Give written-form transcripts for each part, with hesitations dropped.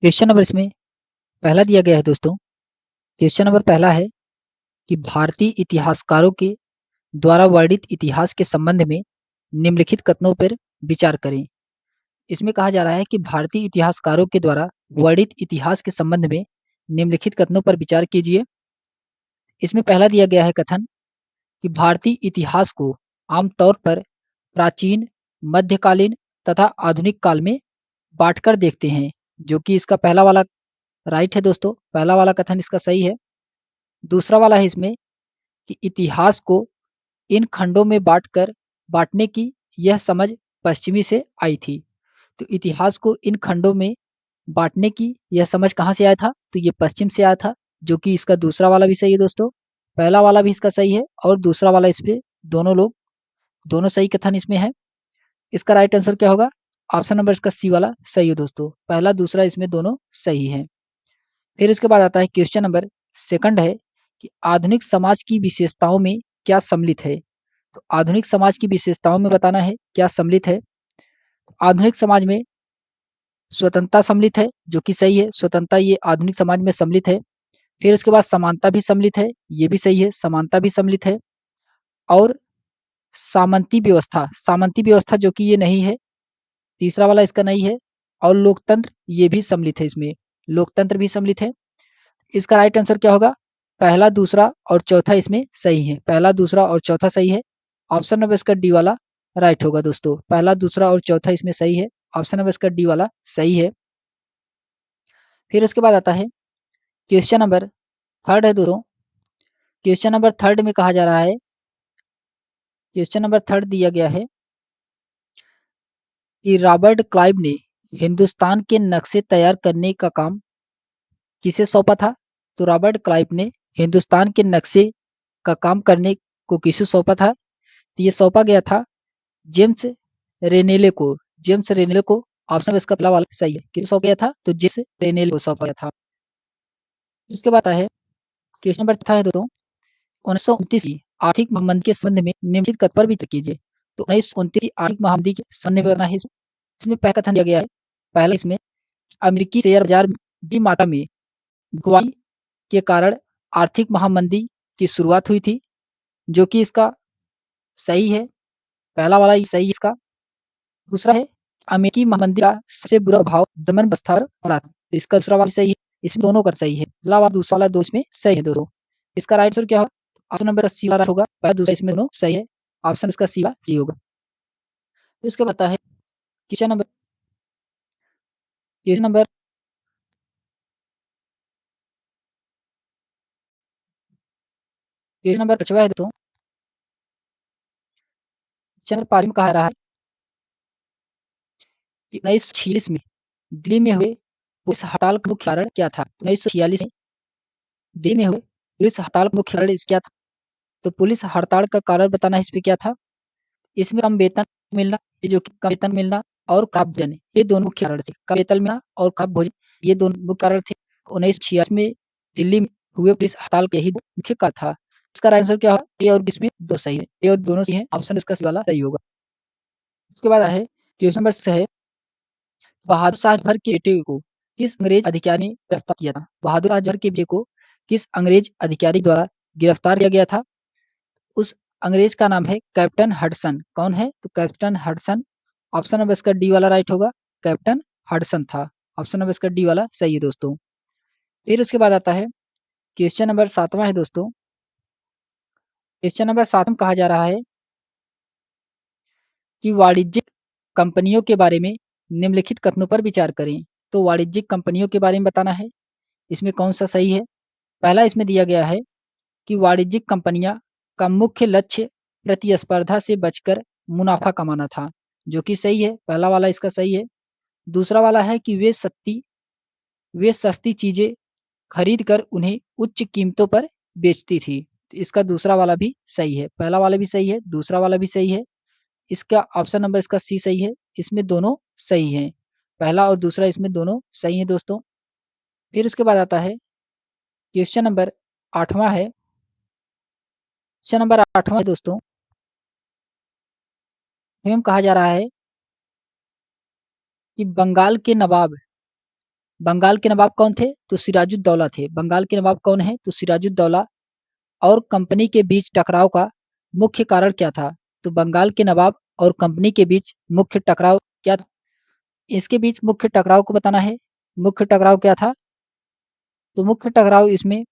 Question number इसमें पहला दिया गया है दोस्तों। क्वेश्चन नंबर पहला है कि भारतीय इतिहासकारों के द्वारा वर्णित इतिहास के संबंध में निम्नलिखित कथनों पर विचार करें। इसमें कहा जा रहा है कि भारतीय इतिहासकारों के द्वारा वर्णित इतिहास के संबंध में निम्नलिखित कथनों पर विचार कीजिए। इसमें पहला दिया गया है कथन कि भारतीय इतिहास को आमतौर पर प्राचीन, मध्यकालीन तथा आधुनिक काल में बांटकर देखते हैं, जो कि इसका पहला वाला राइट है दोस्तों। पहला वाला कथन इसका सही है। दूसरा वाला है इसमें कि इतिहास को इन खंडों में बांटने की यह समझ पश्चिमी से आई थी। तो इतिहास को इन खंडों में बांटने की यह समझ कहाँ से आया था? तो ये पश्चिम से आया था, जो कि इसका दूसरा वाला भी सही है दोस्तों। पहला वाला भी इसका सही है और दूसरा वाला इस पे दोनों सही कथन इसमें है। इसका राइट आंसर क्या होगा? ऑप्शन नंबर इसका सी वाला सही है दोस्तों। पहला दूसरा इसमें दोनों सही है। फिर इसके बाद आता है क्वेश्चन नंबर सेकंड है कि आधुनिक समाज की विशेषताओं में क्या सम्मिलित है? तो आधुनिक समाज की विशेषताओं में बताना है क्या सम्मिलित है। आधुनिक समाज में स्वतंत्रता सम्मिलित है, जो कि सही है। स्वतंत्रता ये आधुनिक समाज में सम्मिलित है। फिर उसके बाद समानता भी सम्मिलित है, ये भी सही है। समानता भी सम्मिलित है। और सामंती व्यवस्था जो कि ये नहीं है, तीसरा वाला इसका नहीं है। और लोकतंत्र ये भी सम्मिलित है, इसमें लोकतंत्र भी सम्मिलित है। इसका राइट आंसर क्या होगा? पहला, दूसरा और चौथा इसमें सही है। पहला, दूसरा और चौथा सही है। ऑप्शन नंबर इसका डी वाला राइट होगा दोस्तों। पहला, दूसरा और चौथा इसमें सही है। ऑप्शन नंबर इसका डी वाला सही है। फिर उसके बाद आता है क्वेश्चन नंबर थर्ड है दोस्तों। क्वेश्चन नंबर थर्ड में कहा जा रहा है, क्वेश्चन नंबर थर्ड दिया गया है कि रॉबर्ट क्लाइव ने हिंदुस्तान के नक्शे तैयार करने का काम किसे सौंपा था? तो रॉबर्ट क्लाइव ने हिंदुस्तान के नक्शे का काम करने को किसे सौंपा था? तो ये सौंपा गया था जेम्स रेनेले को। जेम्स रेनेले को। ऑप्शन इसका पहला वाला सही है। किसे सौंपा गया था? तो जेम्स रेनेले को सौंपा गया था। इसके बाद है क्वेश्चन नंबर था है दोस्तों, 1929 की आर्थिक महामंदी के संबंध में निम्नलिखित कथन पर विचार कीजिए। तो 1929 की आर्थिक महामंदी के संबंध में बताना है। इसमें पहला कथन दिया गया है। पहला इसमें अमेरिकी शेयर बाजार बड़ी मात्रा में बिकवाली के कारण आर्थिक महामंदी की शुरुआत हुई थी, जो कि इसका सही है। पहला वाला ही सही इसका। दूसरा है अमेरिकी महामंदी का सबसे बुरा प्रभाव जर्मन व्यवस्था पर पड़ा था। तो इसका दूसरा वाला सही है। इसमें दोनों का सही है। पहला वाला दूसरा वाला दो इसमें सही है दोस्तों। इसका राइट आंसर क्या होगा? ऑप्शन नंबर सी वाला होगा। पहला दूसरा इसमें दोनों सही है। ऑप्शन इसका सी वाला सी होगा। इसके बाद है क्वेश्चन नंबर क्वेश्चन नंबर 5 है दोस्तों। क्वेश्चन नंबर 5 में कहा रहा है कि 1946 में दिल्ली में हुए पुलिस हड़ताल का मुख्य कारण क्या था? 1946 में दिल्ली में हुए पुलिस हड़ताल का मुख्य कारण क्या था? तो पुलिस हड़ताल का कारण बताना है। इस पे क्या था? इसमें कम वेतन मिलना, ये जो कि कम वेतन मिलना और खराब भोजन, ये दोनों मुख्य कारण थे। कम वेतन मिलना और खराब भोजन, ये दोनों मुख्य कारण थे। 1946 में दिल्ली में हुए पुलिस हड़ताल के ही दो मुख्य कारण था। इसका आंसर क्या होगा? ए और बी इसमें दो सही है। ए और दोनों सही है। ऑप्शन इसका सी वाला सही होगा। उसके बाद है क्वेश्चन नंबर 6 है, बहादुर शाह जफर के बेटे को किस अंग्रेज अधिकारी ने गिरफ्तार किया था? बहादुर शाह जफर के बेटे को किस अंग्रेज अधिकारी द्वारा गिरफ्तार किया गया था? उस अंग्रेज का नाम है कैप्टन हडसन। कौन है? तो कैप्टन हडसन। ऑप्शन नंबर इसका डी वाला राइट होगा। कैप्टन हडसन था। ऑप्शन नंबर इसका डी वाला सही है दोस्तों। फिर उसके बाद आता है क्वेश्चन नंबर 7वां है दोस्तों। क्वेश्चन नंबर 7 में कहा जा रहा है कि वाणिज्यिक कंपनियों के बारे में निम्नलिखित कथनों पर विचार करें। तो वाणिज्यिक कंपनियों के बारे में बताना है। इसमें कौन सा सही है? पहला इसमें दिया गया है कि वाणिज्यिक कंपनियां का मुख्य लक्ष्य प्रतिस्पर्धा से बचकर मुनाफा कमाना था, जो कि सही है। पहला वाला इसका सही है। दूसरा वाला है कि वे सस्ती चीजें खरीद कर उन्हें उच्च कीमतों पर बेचती थी। तो इसका दूसरा वाला भी सही है। पहला वाला भी सही है, दूसरा वाला भी सही है। इसका ऑप्शन नंबर इसका सी सही है। इसमें दोनों सही हैं। पहला और दूसरा इसमें दोनों सही हैं दोस्तों। फिर उसके बाद आता है क्वेश्चन नंबर 8वां है। क्वेश्चन नंबर 8वां है दोस्तों। कहा जा रहा है कि बंगाल के नवाब बंगाल के नवाब कौन थे? तो सिराजुद्दौला थे। बंगाल के नवाब कौन है? तो सिराजुद्दौला। और कंपनी के बीच टकराव का मुख्य कारण क्या था? तो बंगाल के नवाब और कंपनी के बीच मुख्य टकराव क्या था? इसके बीच मुख्य टकराव को बताना है। मुख्य टकराव क्या था? तो मुख्य टकराव इसमें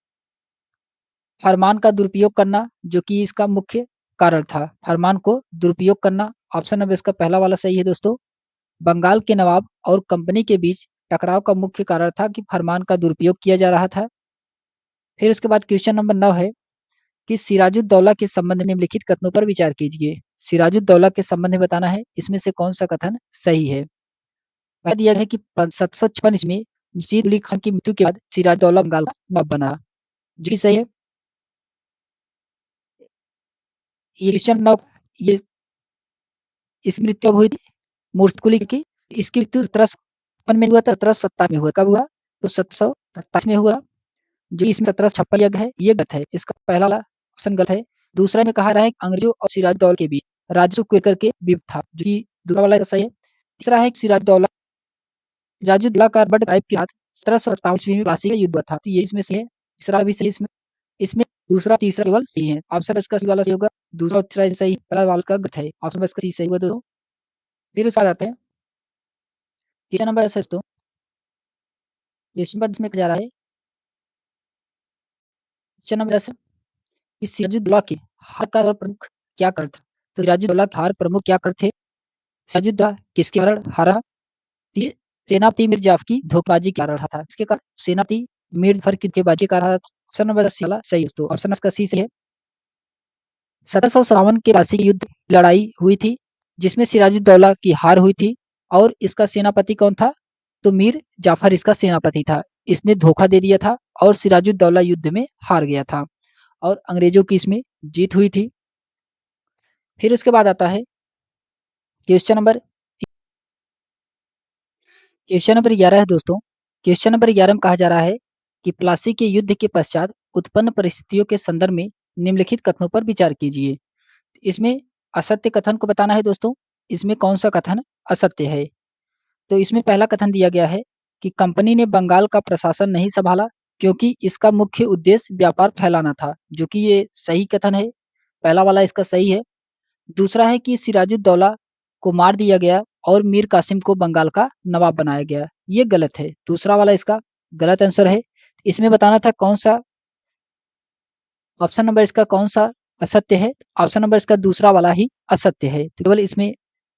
फरमान का दुरुपयोग करना, जो कि इसका मुख्य कारण था। फरमान को दुरुपयोग करना। ऑप्शन नंबर इसका पहला वाला सही है दोस्तों। बंगाल के नवाब और कंपनी के बीच टकराव का मुख्य कारण था कि फरमान का दुरुपयोग किया जा रहा था। फिर उसके बाद क्वेश्चन नंबर 9 है कि सिराजुद्दौला के संबंध में निम्नलिखित कथनों पर विचार कीजिए। सिराजुद्दौला के संबंध में बताना है, इसमें से कौन सा कथन सही है। पहला दिया गया है कि 1756 ईस्वी में मुर्शीद कुली खान की मृत्यु के बाद सिराजुद्दौला बंगाल का नवाब बना, जो कि सही है। ये क्वेश्चन 9 ये इसकी मृत्यु कब हुई थी? मुर्शीद कुली की। इसकी मृत्यु 1756 में हुआ था, 1757 में हुआ। कब हुआ? तो 1727 में हुआ। जो इसमें 1756 यज्ञ है, ये गलत है। इसका पहला वाला ऑप्शन गलत है। दूसरा में कहा रहा है कि अंग्रेजों और सिराजुद्दौला के बीच राजस्व को लेकर के विवाद था, जो कि दूसरा वाला सही है। तीसरा है कि सिराजुद्दौला का बड़ गायब के साथ 1757 ईस्वी में प्लासी का युद्ध हुआ था, तो ये इसमें सही है। तीसरा भी सही है। इसमें इसमें दूसरा तीसरा केवल सही है। ऑप्शन इसका सही वाला सही होगा, दूसरा और तीसरा सही, पहला वाला इसका गलत है। ऑप्शन इसका सही होगा दोस्तों। फिर उसके बाद आते हैं क्वेश्चन नंबर ऐसा दोस्तों। क्वेश्चन नंबर इसमें जा रहा है क्वेश्चन नंबर 10 कि सिराजुद्दौला के हार का प्रमुख क्या कारण था? तो सिराजुद्दौला के हार प्रमुख क्या कारण थे? सिराजुद्दौला किसके कारण हारा? ये सेनापति मीर जाफर की धोखेबाजी के कारण रहा था। इसके कारण सेनापति मीर जाफर की धोखेबाजी का रहा था। ऑप्शन नंबर 80 वाला सही दोस्तों। ऑप्शन इसका सी से है। 1757 के प्लासी के युद्ध लड़ाई हुई थी, जिसमें सिराजुद्दौला की हार हुई थी। और इसका सेनापति कौन था? तो मीर जाफर इसका सेनापति था। इसने धोखा दे दिया था और सिराजुद्दौला युद्ध में हार गया था और अंग्रेजों की इसमें जीत हुई थी। फिर उसके बाद आता है क्वेश्चन नंबर 11 है दोस्तों। क्वेश्चन नंबर 11 में कहा जा रहा है कि प्लासी के युद्ध के पश्चात उत्पन्न परिस्थितियों के संदर्भ में निम्नलिखित कथनों पर विचार कीजिए। इसमें असत्य कथन को बताना है दोस्तों। इसमें कौन सा कथन असत्य है? तो इसमें पहला कथन दिया गया है कि कंपनी ने बंगाल का प्रशासन नहीं संभाला क्योंकि इसका मुख्य उद्देश्य व्यापार फैलाना था, जो कि ये सही कथन है। पहला वाला इसका सही है। दूसरा है कि सिराजुद्दौला को मार दिया गया और मीर कासिम को बंगाल का नवाब बनाया गया, ये गलत है। दूसरा वाला इसका गलत आंसर है। इसमें बताना था कौन सा ऑप्शन नंबर इसका कौन सा असत्य है। ऑप्शन नंबर इसका दूसरा वाला ही असत्य है, तो केवल इसमें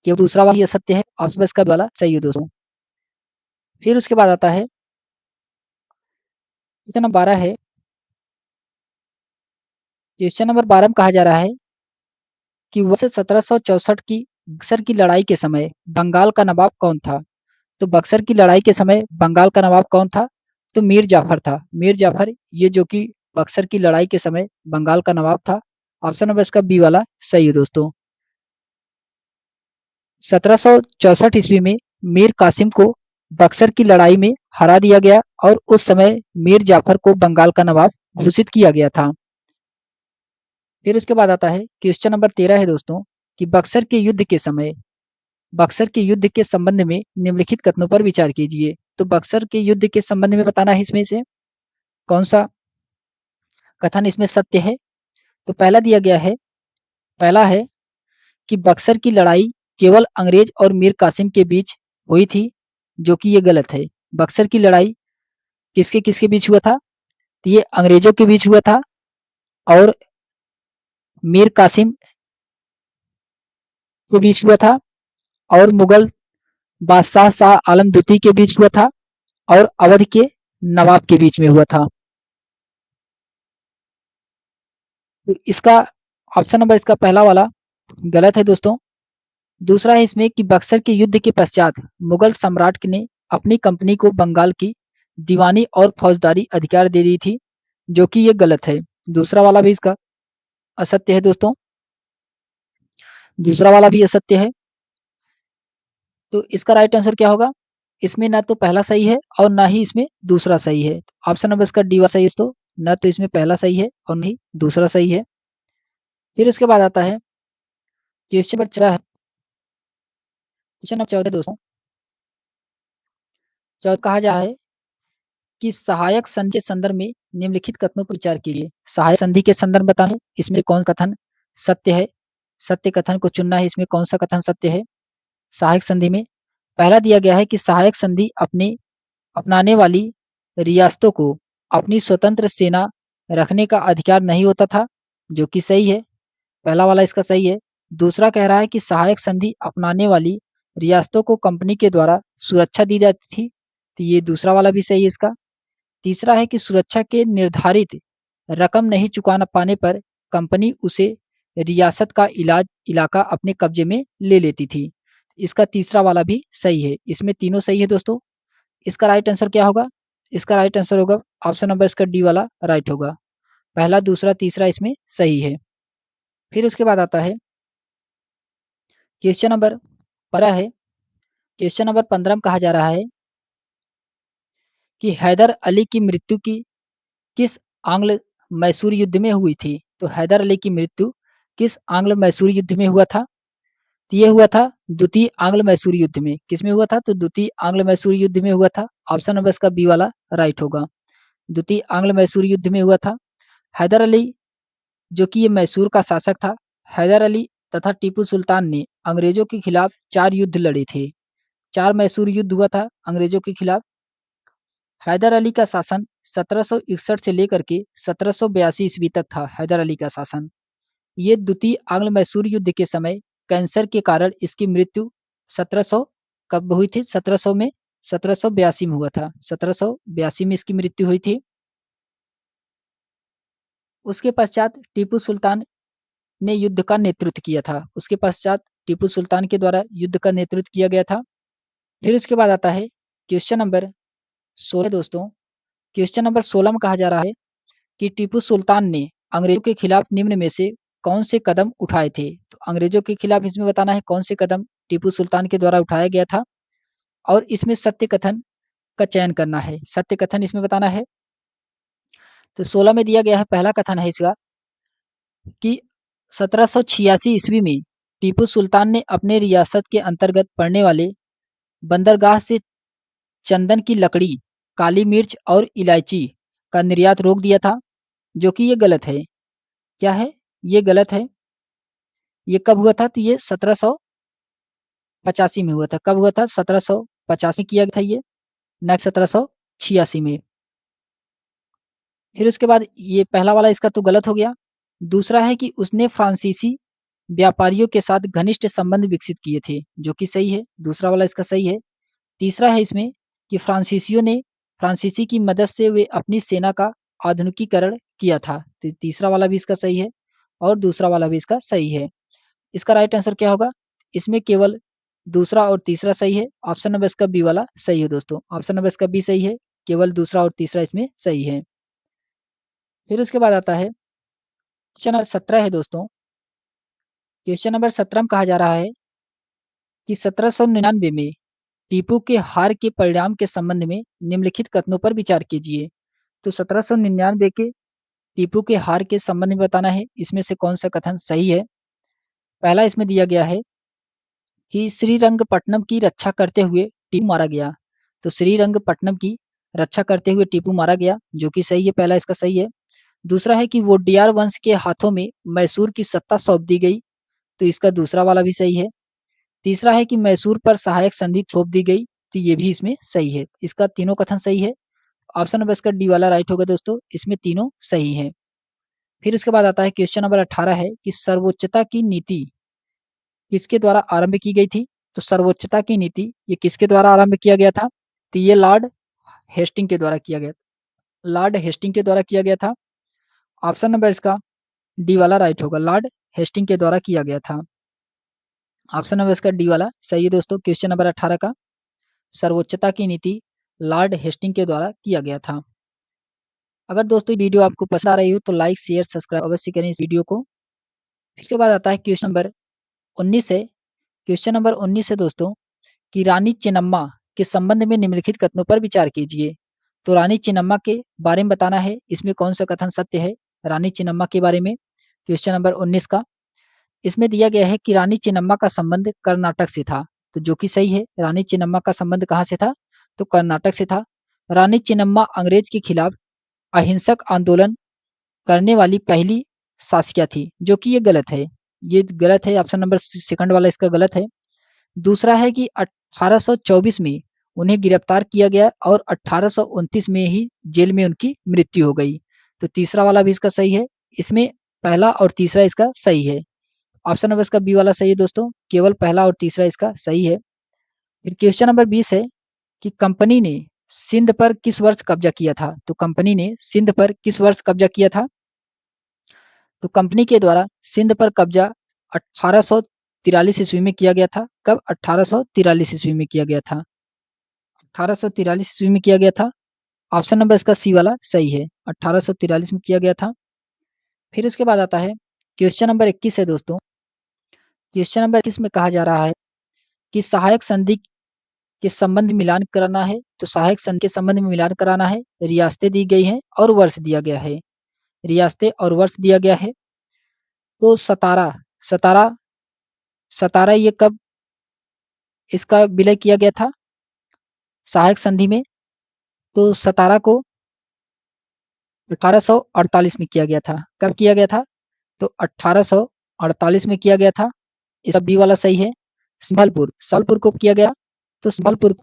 केवल दूसरा वाला ही असत्य है। ऑप्शन इसका वाला सही है दोस्तों। फिर उसके बाद आता है क्वेश्चन नंबर 12 है। क्वेश्चन नंबर 12 में कहा जा रहा है कि वर्ष 1764 की बक्सर की लड़ाई के समय बंगाल का नवाब कौन था? तो बक्सर की लड़ाई के समय बंगाल का नवाब कौन था? तो मीर जाफर था। मीर जाफर ये जो कि बक्सर की लड़ाई के समय बंगाल का नवाब था। ऑप्शन नंबर इसका बी वाला सही है दोस्तों। 1764 ईस्वी में मीर कासिम को बक्सर की लड़ाई में हरा दिया गया और उस समय मीर जाफर को बंगाल का नवाब घोषित किया गया था। फिर उसके बाद आता है क्वेश्चन नंबर 13 है दोस्तों कि बक्सर के युद्ध के संबंध में निम्नलिखित कथनों पर विचार कीजिए। तो बक्सर के युद्ध के संबंध में बताना है इसमें से कौन सा कथन इसमें सत्य है। तो पहला है कि बक्सर की लड़ाई केवल अंग्रेज और मीर कासिम के बीच हुई थी, जो कि ये गलत है। बक्सर की लड़ाई किसके किसके बीच हुआ था? तो ये अंग्रेजों के बीच हुआ था और मीर कासिम के बीच हुआ था और मुगल बादशाह शाह आलम द्वितीय के बीच हुआ था और अवध के नवाब के बीच में हुआ था। तो इसका ऑप्शन नंबर इसका पहला वाला गलत है दोस्तों। दूसरा है इसमें कि बक्सर के युद्ध के पश्चात मुगल सम्राट ने अपनी कंपनी को बंगाल की दीवानी और फौजदारी अधिकार दे दी थी, जो कि ये गलत है। दूसरा वाला भी इसका असत्य है दोस्तों। दूसरा वाला भी असत्य है। तो इसका राइट आंसर क्या होगा? इसमें ना तो पहला सही है और ना ही इसमें दूसरा सही है। ऑप्शन नंबर इसका डी वाला सही है दोस्तों। ना तो इसमें पहला सही है और ना ही दूसरा सही है। फिर उसके बाद आता है क्वेश्चन नंबर 14 है। क्वेश्चन नंबर 14 दोस्तों। 14 कहा जा रहा है कि सहायक संधि के संदर्भ में निम्नलिखित कथनों पर विचार कीजिए। सहायक संधि के संदर्भ बताएं, इसमें कौन कथन सत्य है, सत्य कथन को चुनना है, इसमें कौन सा कथन सत्य है। सहायक संधि में पहला दिया गया है कि सहायक संधि अपनाने वाली रियासतों को अपनी स्वतंत्र सेना रखने का अधिकार नहीं होता था, जो कि सही है, पहला वाला इसका सही है। दूसरा कह रहा है कि सहायक संधि अपनाने वाली रियासतों को कंपनी के द्वारा सुरक्षा दी जाती थी, तो ये दूसरा वाला भी सही है इसका। तीसरा है कि सुरक्षा के निर्धारित रकम नहीं चुका पाने पर कंपनी उसे रियासत का इलाका अपने कब्जे में ले लेती थी, इसका तीसरा वाला भी सही है। इसमें तीनों सही है दोस्तों। इसका राइट आंसर क्या होगा? इसका राइट आंसर होगा ऑप्शन नंबर इसका डी वाला राइट होगा। पहला, दूसरा, तीसरा इसमें सही है। फिर उसके बाद आता है क्वेश्चन नंबर 15 है। क्वेश्चन नंबर 15 में कहा जा रहा है कि हैदर अली की मृत्यु की किस आंग्ल मैसूर युद्ध में हुई थी? तो हैदर अली की मृत्यु किस आंग्ल मैसूर युद्ध में हुआ था? तो ये हुआ था द्वितीय आंग्ल मैसूर युद्ध में। किस में हुआ था? तो द्वितीय आंग्ल मैसूर युद्ध में हुआ था। ऑप्शन नंबर इसका बी वाला राइट होगा। द्वितीय आंग्ल मैसूर युद्ध में हुआ था। हैदर अली जो कि ये मैसूर का शासक था, हैदर अली तथा टीपू सुल्तान ने अंग्रेजों के खिलाफ 4 युद्ध लड़े थे। 4 मैसूर युद्ध हुआ था अंग्रेजों के खिलाफ। हैदर अली का शासन 1761 से लेकर के 1782 ईस्वी तक था हैदर अली का शासन। ये द्वितीय आंग्ल मैसूर युद्ध के समय कैंसर के कारण इसकी मृत्यु 1700 कब हुई थी? 1700 में, 1782 में हुआ था। 1782 में इसकी मृत्यु हुई थी। उसके पश्चात टीपू सुल्तान ने युद्ध का नेतृत्व किया था। उसके पश्चात टीपू सुल्तान के द्वारा युद्ध का नेतृत्व किया गया था। फिर उसके बाद आता है क्वेश्चन नंबर 16 दोस्तों। क्वेश्चन नंबर 16 में कहा जा रहा है कि टीपू सुल्तान ने अंग्रेजों के खिलाफ निम्न में से कौन से कदम उठाए थे? तो अंग्रेजों के खिलाफ इसमें बताना है कौन से कदम टीपू सुल्तान के द्वारा उठाया गया था, और इसमें सत्य कथन का चयन करना है। सत्य कथन इसमें बताना है। तो 16 में दिया गया है, पहला कथन है इसका कि 1786 ईस्वी में टीपू सुल्तान ने अपने रियासत के अंतर्गत पड़ने वाले बंदरगाह से चंदन की लकड़ी, काली मिर्च और इलायची का निर्यात रोक दिया था, जो कि ये गलत है। क्या है? ये गलत है। ये कब हुआ था? तो ये 1785 में हुआ था। कब हुआ था? 1785 किया गया था ये, न 1786 में। फिर उसके बाद ये पहला वाला इसका तो गलत हो गया। दूसरा है कि उसने फ्रांसीसी व्यापारियों के साथ घनिष्ठ संबंध विकसित किए थे, जो कि सही है। दूसरा वाला इसका सही है। तीसरा है इसमें कि फ्रांसीसी की मदद से वे अपनी सेना का आधुनिकीकरण किया था, तो तीसरा वाला भी इसका सही है और दूसरा वाला भी इसका सही है। इसका राइट आंसर क्या होगा? इसमें केवल दूसरा और तीसरा सही है। ऑप्शन नंबर इसका बी वाला सही है दोस्तों। ऑप्शन नंबर इसका बी सही है, केवल दूसरा और तीसरा इसमें सही है। फिर उसके बाद आता है क्वेश्चन नंबर 17 है दोस्तों। क्वेश्चन नंबर 17 में कहा जा रहा है कि 1799 में टीपू के हार के परिणाम के संबंध में निम्नलिखित कथनों पर विचार कीजिए। तो 1799 के टीपू के हार के संबंध में बताना है, इसमें से कौन सा कथन सही है। पहला इसमें दिया गया है कि श्रीरंगपट्टनम की रक्षा करते हुए टीपू मारा गया। तो श्रीरंगपट्टनम की रक्षा करते हुए टीपू मारा गया, जो कि सही है। पहला इसका सही है। दूसरा है कि वोडियार वंश के हाथों में मैसूर की सत्ता सौंप दी गई, तो इसका दूसरा वाला भी सही है। तीसरा है कि मैसूर पर सहायक संधि थोप दी गई, तो ये भी इसमें सही है। इसका तीनों कथन सही है। ऑप्शन नंबर इसका डी वाला राइट होगा दोस्तों। इसमें तीनों सही है। फिर उसके बाद आता है क्वेश्चन नंबर 18 है कि सर्वोच्चता की नीति किसके द्वारा आरंभ की गई थी? तो सर्वोच्चता की नीति ये किसके द्वारा आरंभ किया गया था? तो ये लॉर्ड हेस्टिंग के द्वारा किया गया। लॉर्ड हेस्टिंग के द्वारा किया गया था। ऑप्शन नंबर इसका डी वाला राइट होगा। लॉर्ड हेस्टिंग के द्वारा किया गया था। ऑप्शन नंबर इसका डी वाला सही है दोस्तों। क्वेश्चन नंबर 18 का सर्वोच्चता की नीति लॉर्ड हेस्टिंग के द्वारा किया गया था। अगर दोस्तों वीडियो आपको पसंद आ रही हो तो लाइक शेयर सब्सक्राइब अवश्य करें इस वीडियो को। इसके बाद आता है क्वेश्चन नंबर 19 है। क्वेश्चन नंबर 19 है दोस्तों कि रानी चेन्नम्मा के संबंध में निम्नलिखित कथनों पर विचार कीजिए। तो रानी चेन्नम्मा के बारे में बताना है, इसमें कौन सा कथन सत्य है रानी चेन्नम्मा के बारे में। क्वेश्चन नंबर 19 का इसमें दिया गया है कि रानी चेन्नम्मा का संबंध कर्नाटक से था, तो जो कि सही है। रानी चेन्नम्मा का संबंध कहाँ से था? तो कर्नाटक से था। रानी चिन्नम्मा अंग्रेज के खिलाफ अहिंसक आंदोलन करने वाली पहली शासकिया थी, जो कि ये गलत है। ये गलत है, ऑप्शन नंबर सेकंड वाला इसका गलत है। दूसरा है कि 1824 में उन्हें गिरफ्तार किया गया और 1829 में ही जेल में उनकी मृत्यु हो गई। तो तीसरा वाला भी इसका सही है। इसमें पहला और तीसरा इसका सही है। ऑप्शन नंबर इसका बी वाला सही है दोस्तों, केवल पहला और तीसरा इसका सही है। फिर क्वेश्चन नंबर 20 है कि कंपनी ने सिंध पर किस वर्ष कब्जा किया था। तो कंपनी ने सिंध पर किस वर्ष कब्जा किया था। तो कंपनी के द्वारा सिंध पर कब्जा 1843 ईस्वी में किया गया था। कब? 1843 ईस्वी में किया गया था। 1843 ईस्वी में किया गया था। ऑप्शन नंबर इसका सी वाला सही है, 1843 में किया गया था। फिर उसके बाद आता है क्वेश्चन नंबर 21 है दोस्तों। क्वेश्चन नंबर 21 में कहा जा रहा है कि सहायक संधि के संबंध में मिलान कराना है। तो सहायक संधि के संबंध में मिलान कराना है। रियासतें दी गई हैं और वर्ष दिया गया है। रियासतें और वर्ष दिया गया है। तो सतारा सतारा सतारा ये कब इसका विलय किया गया था सहायक संधि में। तो सतारा को 1848 में किया गया था। कब किया गया था? तो 1848 में किया गया था। इसका बी वाला सही है। संबलपुर को किया गया। तो संबलपुर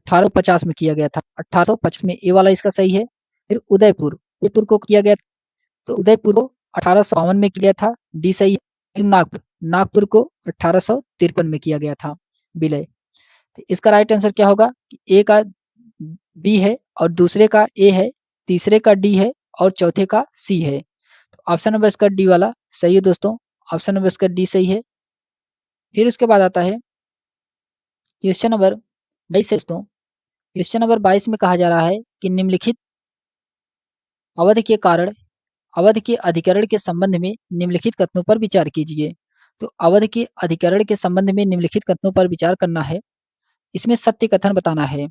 1850 में किया गया था। 1850 में ए वाला इसका सही है। फिर उदयपुर को किया गया। तो उदयपुर को 1852 में किया था। डी सही है। फिर नागपुर को 1853 में किया गया था विलय। तो इसका राइट आंसर क्या होगा? ए का बी है और दूसरे का ए है, तीसरे का डी है और चौथे का सी है। तो ऑप्शन नंबर इसका डी वाला सही है दोस्तों। ऑप्शन नंबर इसका डी सही है। फिर उसके बाद आता है क्वेश्चन नंबर 22 दोस्तों। क्वेश्चन नंबर 22 में कहा जा रहा है कि निम्नलिखित अवधि के कारण अवध के अधिकरण के संबंध में निम्नलिखित कथनों पर विचार कीजिए। तो अवध के अधिकरण के संबंध में निम्नलिखित कथनों पर विचार करना है। इसमें सत्य कथन बताना है।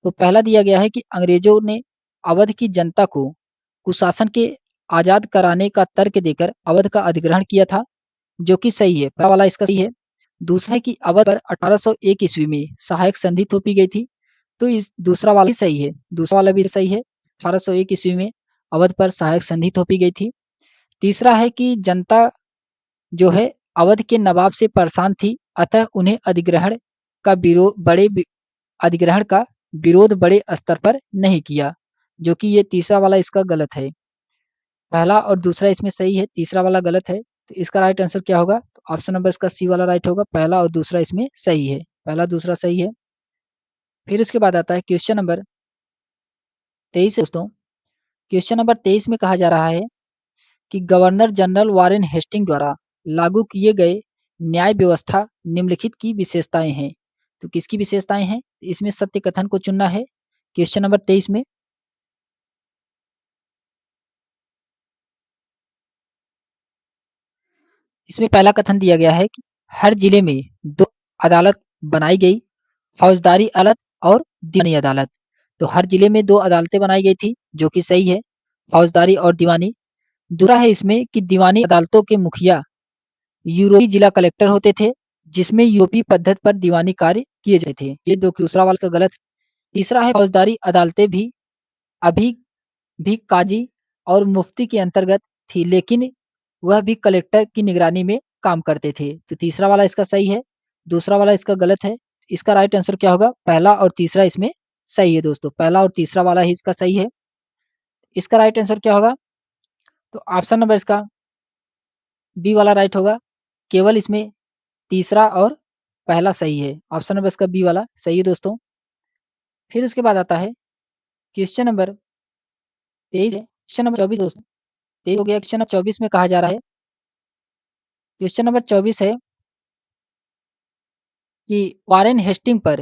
तो पहला दिया गया है कि अंग्रेजों ने अवध की जनता को कुशासन के आजाद कराने का तर्क देकर अवध का अधिग्रहण किया था, जो कि सही है। पहला वाला इसका सही है। दूसरा है कि अवध पर 1801 ईस्वी में सहायक संधि थोपी गई थी। तो इस दूसरा वाला भी सही है। दूसरा वाला भी सही है। 1801 ईस्वी में अवध पर सहायक संधि थोपी गई थी। तीसरा है कि जनता जो है अवध के नवाब से परेशान थी, अतः उन्हें अधिग्रहण का विरोध बड़े स्तर पर नहीं किया, जो कि ये तीसरा वाला इसका गलत है। पहला और दूसरा इसमें सही है, तीसरा वाला गलत है। तो इसका राइट आंसर क्या होगा? तो ऑप्शन नंबर इसका सी वाला राइट होगा। पहला और दूसरा इसमें सही है। पहला दूसरा सही है। फिर उसके बाद आता है क्वेश्चन नंबर 23 दोस्तों। क्वेश्चन नंबर 23 में कहा जा रहा है कि गवर्नर जनरल वारेन हेस्टिंग द्वारा लागू किए गए न्याय व्यवस्था निम्नलिखित की विशेषताएं हैं। तो किसकी विशेषताएं हैं? इसमें सत्य कथन को चुनना है। क्वेश्चन नंबर 23 में इसमें पहला कथन दिया गया है कि हर जिले में 2 अदालत बनाई गई, फौजदारी अदालत और दीवानी अदालत। तो हर जिले में 2 अदालतें बनाई गई थी, जो कि सही है, फौजदारी और दीवानी। दूसरा है इसमें कि दीवानी अदालतों के मुखिया यूरोपीय जिला कलेक्टर होते थे, जिसमें यूरोपीय पद्धति पर दीवानी कार्य किए जाते थे। ये दूसरा वाला का गलत। तीसरा है फौजदारी अदालतें भी अभी भी काजी और मुफ्ती के अंतर्गत थी, लेकिन वह भी कलेक्टर की निगरानी में काम करते थे। तो तीसरा वाला इसका सही है। दूसरा वाला इसका गलत है। इसका राइट आंसर क्या होगा? पहला और तीसरा इसमें सही है दोस्तों। पहला और तीसरा वाला ही इसका सही है। इसका राइट आंसर क्या होगा? तो ऑप्शन नंबर इसका बी वाला राइट होगा। केवल इसमें तीसरा और पहला सही है। ऑप्शन नंबर इसका बी वाला सही है दोस्तों। फिर उसके बाद आता है क्वेश्चन नंबर 23 है। क्वेश्चन नंबर 24 दोस्तों। 23 हो गया। क्वेश्चन नंबर 24 में कहा जा रहा है, क्वेश्चन नंबर 24 है कि वारेन हेस्टिंग पर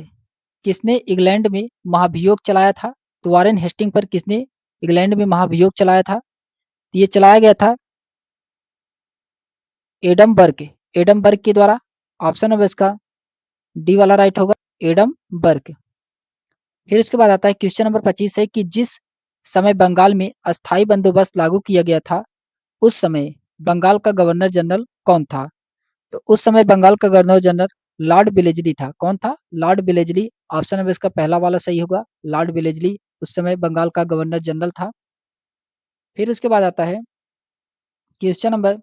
किसने इंग्लैंड में महाभियोग चलाया था। तो वारेन हेस्टिंग पर किसने इंग्लैंड में महाभियोग चलाया था? तो ये चलाया गया था एडमबर्ग के द्वारा। ऑप्शन नंबर इसका डी वाला राइट होगा, एडमबर्ग। फिर उसके बाद आता है क्वेश्चन नंबर 25 है कि जिस समय बंगाल में अस्थायी बंदोबस्त लागू किया गया था, उस समय बंगाल का गवर्नर जनरल कौन था? तो उस समय बंगाल का गवर्नर जनरल लॉर्ड विलेजली था। कौन था? Lord Wellesley. ऑप्शन नंबर इसका पहला वाला सही होगा। लॉर्ड विलेजली उस समय बंगाल का गवर्नर जनरल था। फिर उसके बाद आता है क्वेश्चन नंबर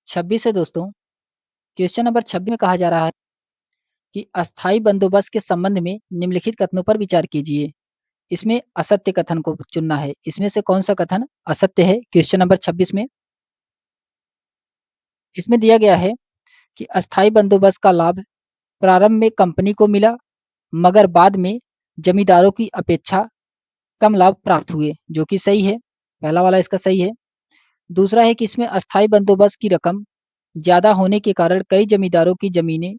26 है दोस्तों। क्वेश्चन नंबर 26 में कहा जा रहा है कि अस्थायी बंदोबस्त के संबंध में निम्नलिखित कथनों पर विचार कीजिए। इसमें असत्य कथन को चुनना है। इसमें से कौन सा कथन असत्य है? क्वेश्चन नंबर 26 में इसमें दिया गया है कि अस्थायी बंदोबस्त का लाभ प्रारंभ में कंपनी को मिला, मगर बाद में जमींदारों की अपेक्षा कम लाभ प्राप्त हुए, जो कि सही है। पहला वाला इसका सही है। दूसरा है कि इसमें अस्थायी बंदोबस्त की रकम ज्यादा होने के कारण कई जमींदारों की जमीनें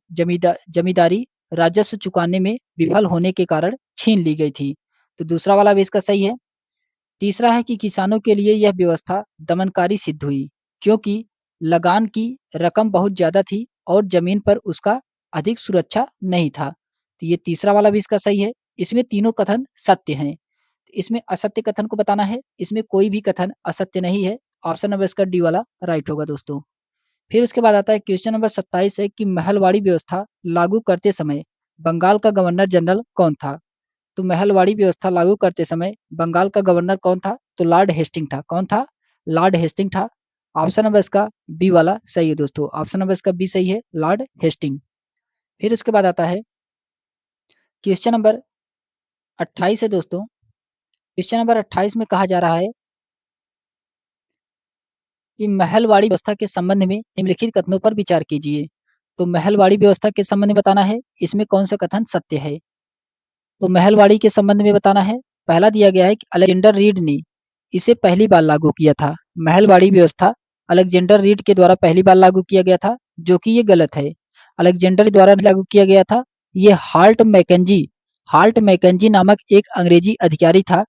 जमींदारी राजस्व चुकाने में विफल होने के कारण छीन ली गई थी, तो दूसरा वाला भी इसका सही है। तीसरा है कि किसानों के लिए यह व्यवस्था दमनकारी सिद्ध हुई, क्योंकि लगान की रकम बहुत ज्यादा थी और जमीन पर उसका अधिक सुरक्षा नहीं था, तो ये तीसरा वाला भी इसका सही है। इसमें तीनों कथन सत्य हैं। इसमें असत्य कथन को बताना है। इसमें कोई भी कथन असत्य नहीं है। ऑप्शन नंबर इसका डी वाला राइट होगा दोस्तों। फिर उसके बाद आता है क्वेश्चन नंबर 27 है कि महलवाड़ी व्यवस्था लागू करते समय बंगाल का गवर्नर जनरल कौन था? तो महलवाड़ी व्यवस्था लागू करते समय बंगाल का गवर्नर कौन था? तो लॉर्ड हेस्टिंग था। कौन था? लॉर्ड हेस्टिंग था। ऑप्शन नंबर इसका बी वाला सही है दोस्तों। ऑप्शन नंबर इसका बी सही है, लॉर्ड हेस्टिंग। फिर उसके बाद आता है क्वेश्चन नंबर 28 है दोस्तों। क्वेश्चन नंबर 28 में कहा जा रहा है कि महलवाड़ी व्यवस्था के संबंध में निम्नलिखित कथनों पर विचार कीजिए। तो महलवाड़ी व्यवस्था के संबंध में बताना है, इसमें कौन सा कथन सत्य है? तो महलवाड़ी के संबंध में बताना है। पहला दिया गया है कि अलेक्जेंडर रीड ने इसे पहली बार लागू किया था। महलवाड़ी व्यवस्था अलेक्जेंडर रीड के द्वारा पहली बार लागू किया गया था, जो कि ये गलत है। अलेक्जेंडर द्वारा लागू किया गया था। ये हाल्ट मैकेंजी नामक एक अंग्रेजी अधिकारी था।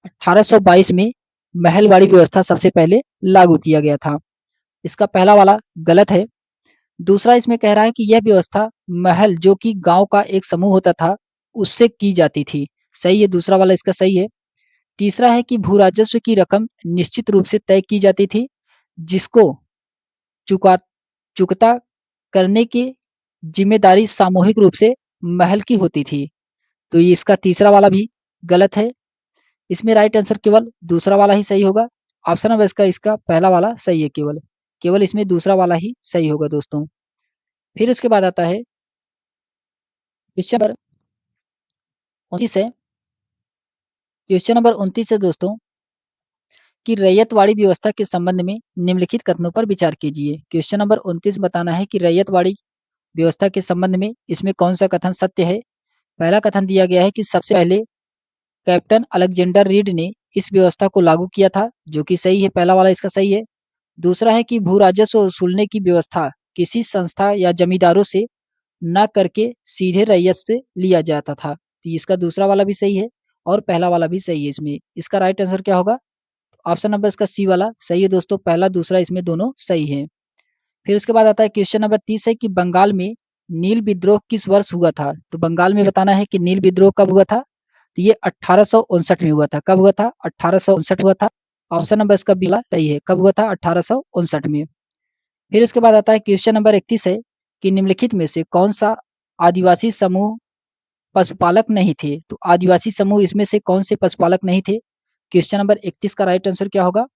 1822 में महलवाड़ी व्यवस्था सबसे पहले लागू किया गया था। इसका पहला वाला गलत है। दूसरा इसमें कह रहा है कि यह व्यवस्था महल जो कि गांव का एक समूह होता था उससे की जाती थी। सही है, दूसरा वाला इसका सही है। तीसरा है कि भू राजस्व की रकम निश्चित रूप से तय की जाती थी, जिसको चुका चुकता करने की जिम्मेदारी सामूहिक रूप से महल की होती थी। तो ये इसका तीसरा वाला भी गलत है। इसमें राइट आंसर केवल दूसरा वाला ही सही होगा। ऑप्शन नंबर इसका पहला वाला सही है। केवल केवल इसमें दूसरा वाला ही सही होगा दोस्तों। फिर उसके बाद आता है क्वेश्चन नंबर 29 है। क्वेश्चन नंबर 29 है दोस्तों कि रैयतवाड़ी व्यवस्था के संबंध में निम्नलिखित कथनों पर विचार कीजिए। क्वेश्चन नंबर 29 बताना है कि रैयतवाड़ी व्यवस्था के संबंध में इसमें कौन सा कथन सत्य है। पहला कथन दिया गया है कि सबसे पहले कैप्टन अलेक्जेंडर रीड ने इस व्यवस्था को लागू किया था, जो कि सही है। पहला वाला इसका सही है। दूसरा है कि भू राजस्व वसूलने की व्यवस्था किसी संस्था या जमींदारों से न करके सीधे रैयत से लिया जाता था, तो इसका दूसरा वाला भी सही है और पहला वाला भी सही है। इसमें इसका राइट आंसर क्या होगा? ऑप्शन नंबर इसका सी वाला सही है दोस्तों। पहला दूसरा इसमें दोनों सही है। फिर उसके बाद आता है क्वेश्चन नंबर 30 है कि बंगाल में नील विद्रोह किस वर्ष हुआ था? तो बंगाल में बताना है कि नील विद्रोह कब हुआ था। तो ये 1859 में हुआ था। कब हुआ था? 1859 हुआ था। ऑप्शन नंबर इसका बी वाला सही है। कब हुआ था? 1859 में। फिर उसके बाद आता है क्वेश्चन नंबर 31 है कि निम्नलिखित में से कौन सा आदिवासी समूह पशुपालक नहीं थे? तो आदिवासी समूह इसमें से कौन से पशुपालक नहीं थे? क्वेश्चन नंबर 31 का राइट आंसर क्या होगा?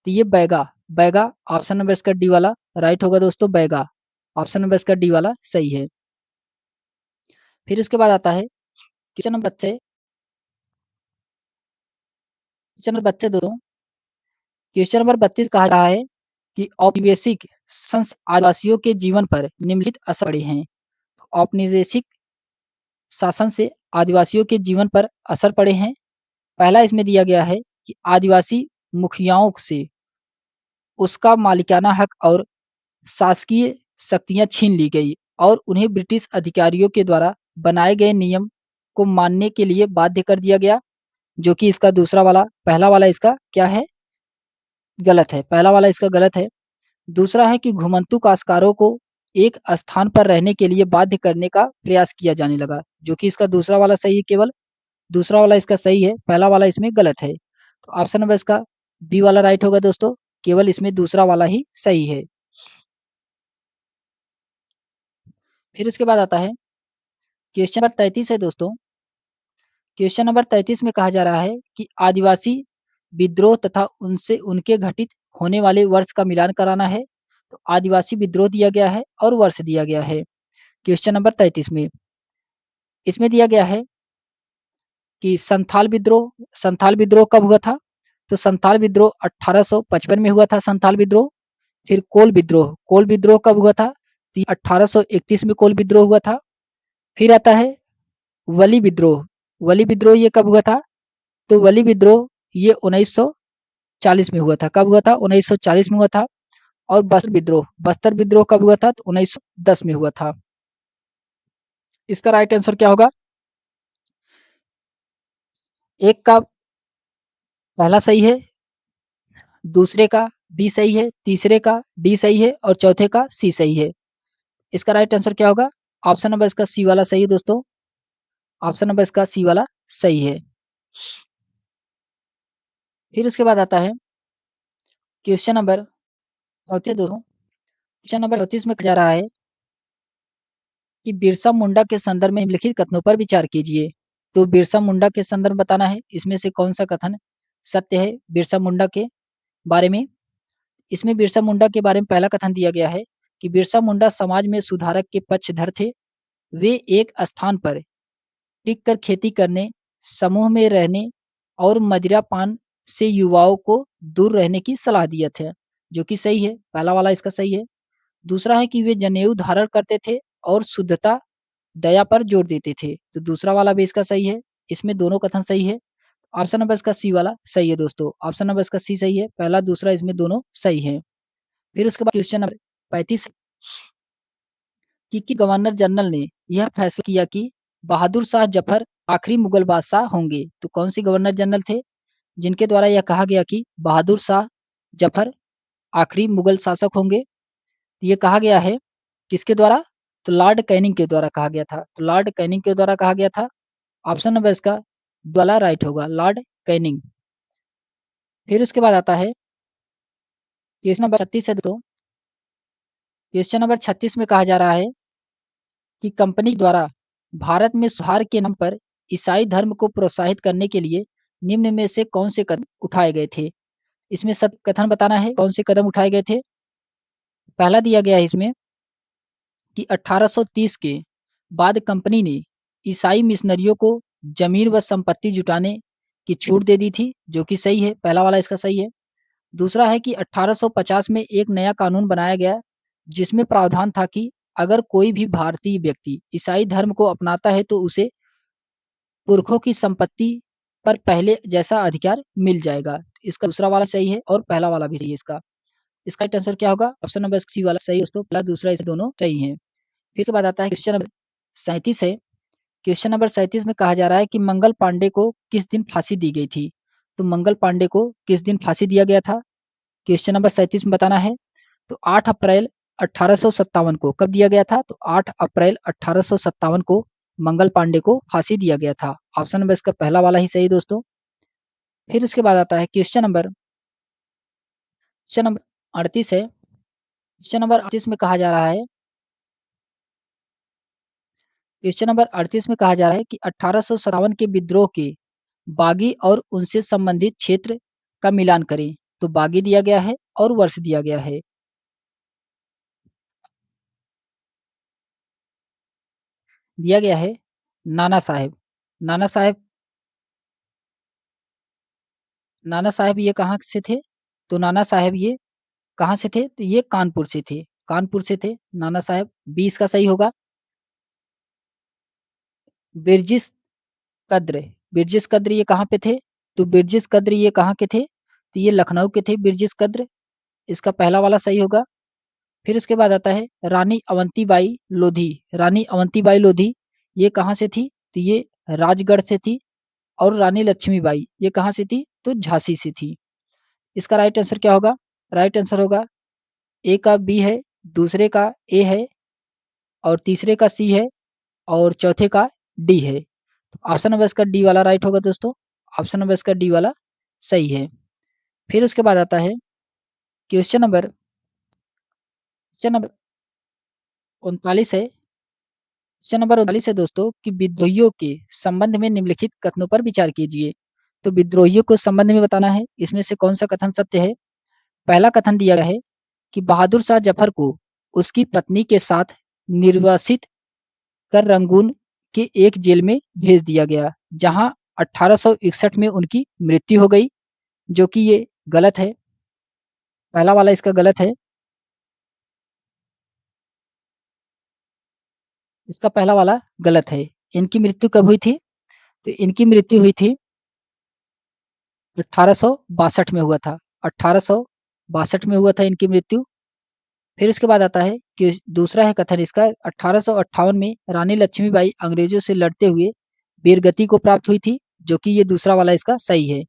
तो ये बैगा बैगा ऑप्शन नंबर इसका डी वाला राइट होगा दोस्तों। बैगा ऑप्शन नंबर इसका डी वाला सही है। फिर उसके बाद आता है क्वेश्चन नंबर बच्चे दोस्तों। क्वेश्चन नंबर 32 कहा रहा है कि औपनिवेशिक आदिवासियों के जीवन पर निम्नलिखित असर पड़े हैं। औपनिवेशिक शासन से आदिवासियों के जीवन पर असर पड़े हैं। पहला इसमें दिया गया है कि आदिवासी मुखियाओं से उसका मालिकाना हक और शासकीय शक्तियां छीन ली गई और उन्हें ब्रिटिश अधिकारियों के द्वारा बनाए गए नियम को मानने के लिए बाध्य कर दिया गया, जो कि इसका दूसरा वाला पहला वाला इसका क्या है? गलत है। पहला वाला इसका गलत है। दूसरा है कि घुमंतु काश्तकारों को एक स्थान पर रहने के लिए बाध्य करने का प्रयास किया जाने लगा, जो कि इसका दूसरा वाला सही है। केवल दूसरा वाला इसका सही है, पहला वाला इसमें गलत है। तो ऑप्शन नंबर इसका बी वाला राइट होगा दोस्तों। केवल इसमें दूसरा वाला ही सही है। फिर उसके बाद आता है क्वेश्चन नंबर 33 है दोस्तों। क्वेश्चन नंबर 33 में कहा जा रहा है कि आदिवासी विद्रोह तथा उनसे उनके घटित होने वाले वर्ष का मिलान कराना है। तो आदिवासी विद्रोह दिया गया है और वर्ष दिया गया है क्वेश्चन नंबर 33 में। इसमें दिया गया है कि संथाल विद्रोह कब हुआ था? तो संथाल विद्रोह 1855 में हुआ था संथाल विद्रोह। फिर कोल विद्रोह कब हुआ था? तो 1831 में कोल विद्रोह हुआ था। फिर आता है वली विद्रोह ये कब हुआ था? तो वली विद्रोह ये 1940 में हुआ था। कब हुआ था? 1940 में हुआ था। और बस्तर विद्रोह कब हुआ था? तो 1910 में हुआ था। इसका राइट आंसर क्या होगा? एक का पहला सही है, दूसरे का बी सही है, तीसरे का डी सही है और चौथे का सी सही है। इसका राइट आंसर क्या होगा? ऑप्शन नंबर इसका सी वाला सही है दोस्तों। ऑप्शन नंबर इसका सी वाला सही है। फिर उसके बाद आता है क्वेश्चन नंबर चौथे दोस्तों। क्वेश्चन नंबर 34 में कहा जा रहा है कि बिरसा मुंडा के संदर्भ में निम्नलिखित कथनों पर विचार कीजिए। तो बिरसा मुंडा के संदर्भ बताना है, इसमें से कौन सा कथन सत्य है बिरसा मुंडा के बारे में। इसमें बिरसा मुंडा के बारे में पहला कथन दिया गया है कि बिरसा मुंडा समाज में सुधारक के पक्षधर थे। वे एक स्थान पर टिक कर खेती करने, समूह में रहने और मदिरा पान से युवाओं को दूर रहने की सलाह दिया था, जो कि सही है। पहला वाला इसका सही है। दूसरा है कि वे जनेऊ धारण करते थे और शुद्धता दया पर जोर देते थे। तो दूसरा वाला भी इसका सही है। इसमें दोनों कथन सही है। ऑप्शन नंबर इसका सी वाला सही है दोस्तों। ऑप्शन नंबर इसका सी सही है। पहला दूसरा इसमें दोनों सही है। फिर उसके बाद क्वेश्चन नंबर 35 कि गवर्नर जनरल ने यह फैसला किया कि बहादुर शाह जफर आखिरी मुगल बादशाह होंगे। तो कौन सी गवर्नर जनरल थे जिनके द्वारा यह कहा गया कि बहादुर शाह जफर आखिरी मुगल शासक होंगे? ये कहा गया है किसके द्वारा? तो लॉर्ड कैनिंग के द्वारा कहा गया था। तो लॉर्ड कैनिंग के द्वारा कहा गया था। ऑप्शन नंबर इसका वाला राइट होगा, लॉर्ड कैनिंग। फिर उसके बाद आता है क्वेश्चन नंबर 36 है दोस्तों। क्वेश्चन नंबर 36 में कहा जा रहा है कि कंपनी द्वारा भारत में सुधार के नाम पर ईसाई धर्म को प्रोत्साहित करने के लिए निम्न में से कौन से कदम उठाए गए थे? इसमें सत्य कथन बताना है कौन से कदम उठाए गए थे। पहला दिया गया है इसमें कि 1830 के बाद कंपनी ने ईसाई मिशनरियों को जमीन व संपत्ति जुटाने की छूट दे दी थी, जो कि सही है। पहला वाला इसका सही है। दूसरा है कि 1850 में एक नया कानून बनाया गया जिसमें प्रावधान था कि अगर कोई भी भारतीय व्यक्ति ईसाई धर्म को अपनाता है तो उसे पुरखों की संपत्ति पर पहले जैसा अधिकार मिल जाएगा। इसका दूसरा वाला सही है और पहला वाला भी सही है। इसका इसका राइट आंसर क्या होगा? ऑप्शन नंबर सी वाला सही है दोस्तों। पहला दूसरा इस दोनों सही है। फिर के बाद आता है क्वेश्चन नंबर 37 है। क्वेश्चन नंबर 37 में कहा जा रहा है कि मंगल पांडे को किस दिन फांसी दी गई थी? तो मंगल पांडे को किस दिन फांसी दिया गया था? क्वेश्चन नंबर 37 में बताना है। तो 8 अप्रैल 1857 को कब दिया गया था? तो 8 अप्रैल 1857 को मंगल पांडे को फांसी दिया गया था। ऑप्शन नंबर इसका पहला वाला ही सही दोस्तों। फिर उसके बाद आता है क्वेश्चन नंबर 38 है। क्वेश्चन नंबर 38 में कहा जा रहा है क्वेश्चन नंबर 38 में कहा जा रहा है कि 1857 के विद्रोह के बागी और उनसे संबंधित क्षेत्र का मिलान करें। तो बागी दिया गया है और वर्ष दिया गया है। दिया गया है नाना साहेब। नाना साहेब नाना साहेब ये कहाँ से थे? तो नाना साहेब ये कहाँ से थे? तो ये कानपुर से थे। कानपुर से थे नाना साहेब। 20 का सही होगा। बिरजिस कद्र। बिरजिस कद्र ये कहाँ पे थे? तो बिरजिस कद्र ये कहाँ के थे? तो ये लखनऊ के थे बिरजिस कद्र। इसका पहला वाला सही होगा। फिर उसके बाद आता है रानी अवंतीबाई लोधी। रानी अवंतीबाई लोधी ये कहाँ से थी? तो ये राजगढ़ से थी। और रानी लक्ष्मीबाई ये कहाँ से थी? तो झांसी से थी। इसका राइट आंसर क्या होगा? राइट आंसर होगा ए का बी है, दूसरे का ए है और तीसरे का सी है और चौथे का डी है। ऑप्शन नंबर इसका डी वाला राइट होगा दोस्तों। ऑप्शन नंबर इसका डी वाला सही है। फिर उसके बाद आता है क्वेश्चन नंबर 39 है। क्वेश्चन नंबर 39 है दोस्तों कि विद्रोहियों के संबंध में निम्नलिखित कथनों पर विचार कीजिए। तो विद्रोहियों को संबंध में बताना है, इसमें से कौन सा कथन सत्य है। पहला कथन दिया गया है कि बहादुर शाह जफर को उसकी पत्नी के साथ निर्वासित कर रंगून के एक जेल में भेज दिया गया, जहां 1861 में उनकी मृत्यु हो गई, जो कि ये गलत है। पहला वाला इसका गलत है। इसका पहला वाला गलत है। इनकी मृत्यु कब हुई थी? तो इनकी मृत्यु हुई थी 1862 में हुआ था। 1862 में हुआ था इनकी मृत्यु। फिर उसके बाद आता है कि दूसरा है कथन इसका, 1858 में रानी लक्ष्मीबाई अंग्रेजों से लड़ते हुए वीरगति को प्राप्त हुई थी, जो कि ये दूसरा वाला इसका सही है।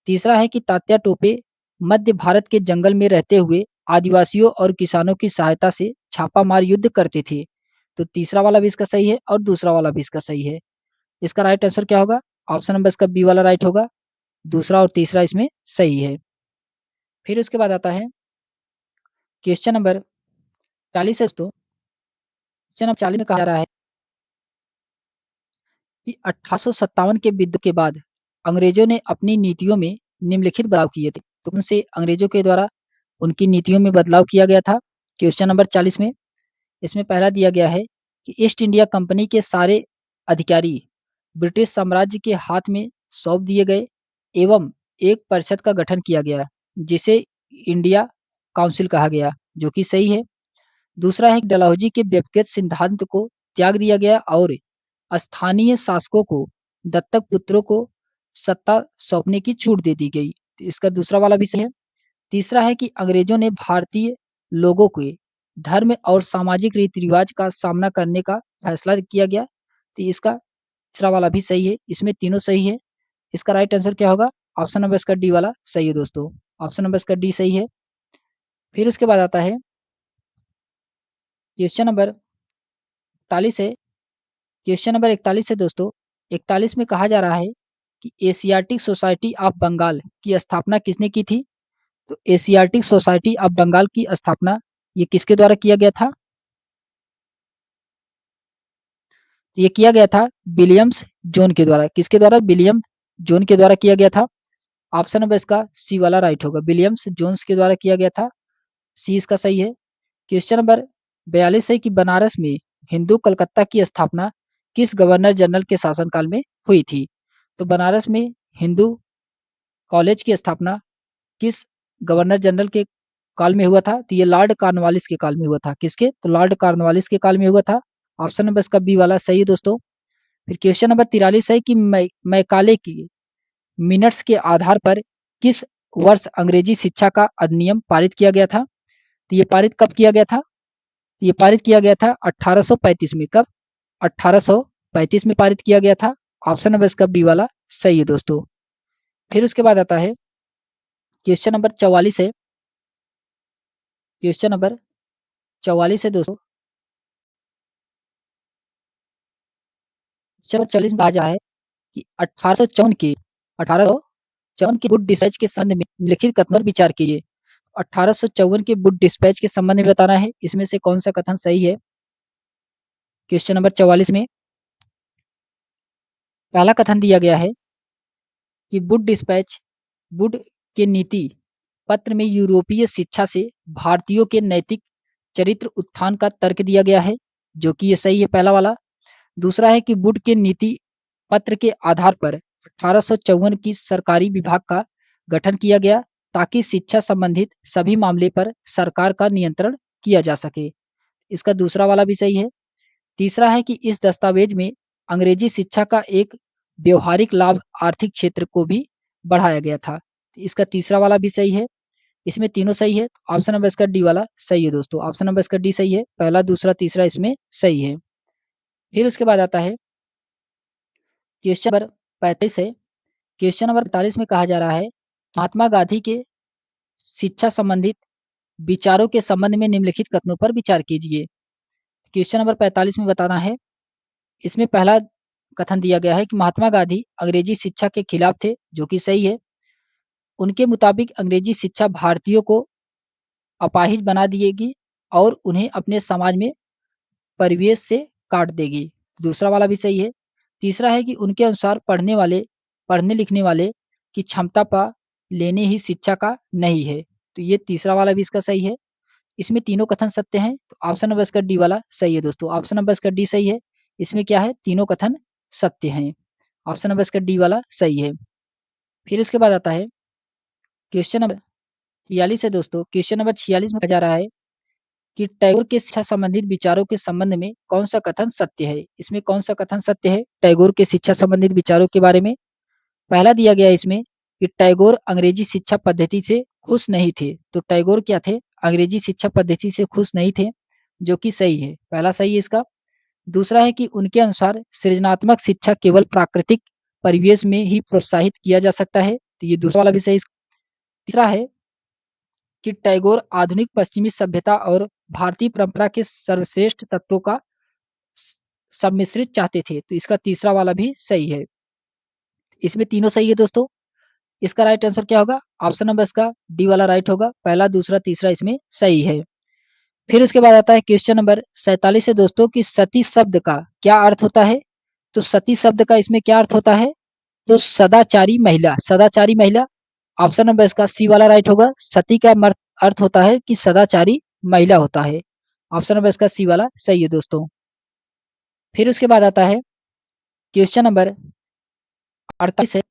तीसरा है कि तात्या टोपे मध्य भारत के जंगल में रहते हुए आदिवासियों और किसानों की सहायता से छापामार युद्ध करते थे। तो तीसरा वाला भी इसका सही है और दूसरा वाला भी इसका सही है। इसका राइट आंसर क्या होगा? ऑप्शन नंबर इसका बी वाला राइट होगा। दूसरा और तीसरा इसमें सही है। फिर उसके बाद आता है क्वेश्चन नंबर 40 है दोस्तों। क्वेश्चन नंबर 40 में कहा जा रहा है कि 1857 के युद्ध के बाद अंग्रेजों ने अपनी नीतियों में निम्नलिखित बदलाव किए थे। तो उनसे अंग्रेजों के द्वारा उनकी नीतियों में बदलाव किया गया था। क्वेश्चन नंबर 40 में इसमें पहला दिया गया है कि ईस्ट इंडिया कंपनी के सारे अधिकारी ब्रिटिश साम्राज्य के हाथ में सौंप दिए गए एवं एक परिषद का गठन किया गया, जिसे इंडिया काउंसिल कहा गया, जो कि सही है। दूसरा है कि डलहौजी के व्यक्तिगत सिद्धांत को त्याग दिया गया और स्थानीय शासकों को दत्तक पुत्रों को सत्ता सौंपने की छूट दे दी गई। इसका दूसरा वाला भी सही है। तीसरा है कि अंग्रेजों ने भारतीय लोगों के धर्म और सामाजिक रीति रिवाज का सामना करने का फैसला किया गया। तो इसका तीसरा वाला भी सही है। इसमें तीनों सही है। इसका राइट आंसर क्या होगा? ऑप्शन नंबर इसका डी वाला सही है दोस्तों। ऑप्शन नंबर इसका डी सही है। फिर उसके बाद आता है क्वेश्चन नंबर 41 है। क्वेश्चन नंबर 41 है दोस्तों। 41 में कहा जा रहा है कि एशियाटिक सोसाइटी ऑफ बंगाल की स्थापना किसने की थी? तो एशियाटिक सोसाइटी ऑफ बंगाल की स्थापना ये किसके द्वारा किया गया था? ये किया गया था विलियम्स जोन के द्वारा। किसके द्वारा? विलियम जोन के द्वारा किया गया था। ऑप्शन नंबर इसका सी वाला राइट होगा। विलियम्स जोन्स के द्वारा किया गया था। सी इसका सही है। क्वेश्चन नंबर 42 है कि बनारस में हिंदू कलकत्ता की स्थापना किस गवर्नर जनरल के शासनकाल में हुई थी? तो बनारस में हिंदू कॉलेज की स्थापना किस गवर्नर जनरल के काल में हुआ था? तो ये लॉर्ड कॉर्नवालिस के काल में हुआ था। किसके? तो लॉर्ड कॉर्नवालिस के काल में हुआ था। ऑप्शन नंबर इसका बी वाला सही है दोस्तों। फिर क्वेश्चन नंबर 43 है कि मैकाले की मिनट्स के आधार पर किस वर्ष अंग्रेजी शिक्षा का अधिनियम पारित किया गया था? तो ये पारित कब किया गया था? ये पारित किया गया था 1835 में। कब? 1835 में पारित किया गया था। ऑप्शन नंबर इसका बी वाला सही है दोस्तों। फिर उसके बाद आता है क्वेश्चन नंबर 44 है। क्वेश्चन नंबर 44 है दोस्तों। क्वेश्चन नंबर 44 में कहा जा है कि 1854 के बुट डिस्पैच के संबंध में लिखित कथन पर विचार कीजिए। 1854 के बुट डिस्पैच के संबंध में बताना है, इसमें से कौन सा कथन सही है। क्वेश्चन नंबर 44 में पहला कथन दिया गया है कि बुट डिस्पैच बुट के नीति पत्र में यूरोपीय शिक्षा से भारतीयों के नैतिक चरित्र उत्थान का तर्क दिया गया है, जो कि ये सही है पहला वाला। दूसरा है कि बुट के नीति पत्र के आधार पर 1854 की सरकारी विभाग का गठन किया गया, ताकि शिक्षा संबंधित सभी मामले पर सरकार का नियंत्रण किया जा सके। इसका दूसरा वाला भी सही है। तीसरा है कि इस दस्तावेज में अंग्रेजी शिक्षा का एक व्यवहारिक लाभ आर्थिक क्षेत्र को भी बढ़ाया गया था। इसका तीसरा वाला भी सही है। इसमें तीनों सही है। ऑप्शन नंबर इसका डी वाला सही है दोस्तों। ऑप्शन नंबर इसका डी सही है। पहला, दूसरा, तीसरा इसमें सही है। फिर उसके बाद आता है क्वेश्चन नंबर 35 है। क्वेश्चन नंबर 45 में कहा जा रहा है महात्मा गांधी के शिक्षा संबंधित विचारों के संबंध में निम्नलिखित कथनों पर विचार कीजिए। क्वेश्चन नंबर 45 में बताना है। इसमें पहला कथन दिया गया है कि महात्मा गांधी अंग्रेजी शिक्षा के खिलाफ थे, जो कि सही है। उनके मुताबिक अंग्रेजी शिक्षा भारतीयों को अपाहिज बना देगी और उन्हें अपने समाज में परिवेश से काट देगी। दूसरा वाला भी सही है। तीसरा है कि उनके अनुसार पढ़ने लिखने वाले की क्षमता पा लेने ही शिक्षा का नहीं है, तो ये तीसरा वाला भी इसका सही है। इसमें तीनों कथन सत्य हैं, तो ऑप्शन नंबर इसका डी वाला सही है दोस्तों। ऑप्शन नंबर इसका डी सही है। इसमें क्या है, तीनों कथन सत्य हैं। ऑप्शन नंबर इसका डी वाला सही है। फिर उसके बाद आता है क्वेश्चन नंबर 46 है दोस्तों। क्वेश्चन नंबर 46 में कहा जा रहा है कि टैगोर के शिक्षा संबंधित विचारों के संबंध में कौन सा कथन सत्य है। इसमें कौन सा कथन सत्य है टैगोर के शिक्षा संबंधित विचारों के बारे में। पहला दिया गया है इसमें कि टैगोर अंग्रेजी शिक्षा पद्धति से खुश नहीं थे। तो टैगोर क्या थे, अंग्रेजी शिक्षा पद्धति से खुश नहीं थे, जो कि सही है, पहला सही है इसका। दूसरा है कि उनके अनुसार सृजनात्मक शिक्षा केवल प्राकृतिक परिवेश में ही प्रोत्साहित किया जा सकता है, तो ये दूसरा वाला भी सही। तीसरा है कि टैगोर आधुनिक पश्चिमी सभ्यता और भारतीय परंपरा के सर्वश्रेष्ठ तत्वों का सम्मिश्रित चाहते थे, तो इसका तीसरा वाला भी सही है। इसमें तीनों सही है दोस्तों। इसका राइट आंसर क्या होगा, ऑप्शन नंबर इसका डी वाला राइट होगा। पहला, दूसरा, तीसरा इसमें सही है। फिर उसके बाद आता है क्वेश्चन नंबर 47 है दोस्तों कि सती शब्द का क्या अर्थ होता है। तो सती शब्द का इसमें क्या अर्थ होता है, तो सदाचारी महिला, सदाचारी महिला। ऑप्शन नंबर इसका सी वाला राइट होगा। सती का अर्थ होता है कि सदाचारी महिला होता है। ऑप्शन नंबर इसका सी वाला सही है दोस्तों। फिर उसके बाद आता है क्वेश्चन नंबर 48 है।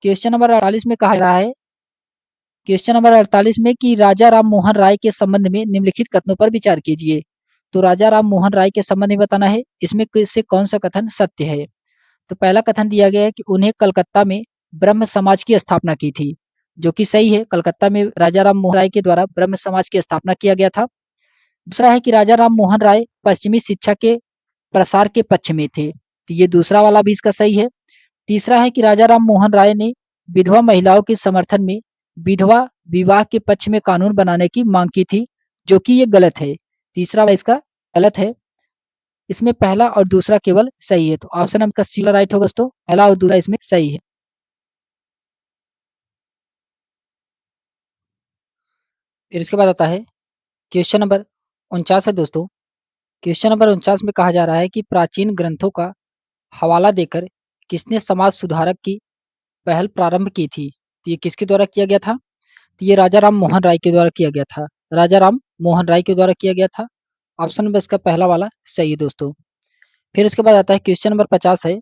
क्वेश्चन नंबर 48 में कहा रहा है, क्वेश्चन नंबर 48 में कि राजा राम मोहन राय के संबंध में निम्नलिखित कथनों पर विचार कीजिए। तो राजा राम मोहन राय के संबंध में बताना है, इसमें से कौन सा कथन सत्य है। तो पहला कथन दिया गया है कि उन्हें कलकत्ता में ब्रह्म समाज की स्थापना की थी, जो कि सही है। कलकत्ता में राजा राम मोहन राय के द्वारा ब्रह्म समाज की स्थापना किया गया था। दूसरा है कि राजा राम मोहन राय पश्चिमी शिक्षा के प्रसार के पक्ष में थे, तो ये दूसरा वाला भी इसका सही है। तीसरा है कि राजा राम मोहन राय ने विधवा महिलाओं के समर्थन में विधवा विवाह के पक्ष में कानून बनाने की मांग की थी, जो कि ये गलत है। तीसरा इसका गलत है। इसमें पहला और दूसरा केवल सही है, तो ऑप्शन नंबर सी राइट होगा दोस्तों। पहला और दूसरा इसमें सही है। फिर इसके बाद आता है क्वेश्चन नंबर 49 है दोस्तों। क्वेश्चन नंबर 49 में कहा जा रहा है कि प्राचीन ग्रंथों का हवाला देकर किसने समाज सुधारक की पहल प्रारंभ की थी। तो ये किसके द्वारा किया गया था, तो ये राजा राम मोहन राय के द्वारा किया गया था। राजा राम मोहन राय के द्वारा किया गया था। ऑप्शन नंबर इसका पहला वाला सही है दोस्तों। फिर उसके बाद आता है क्वेश्चन नंबर 50 है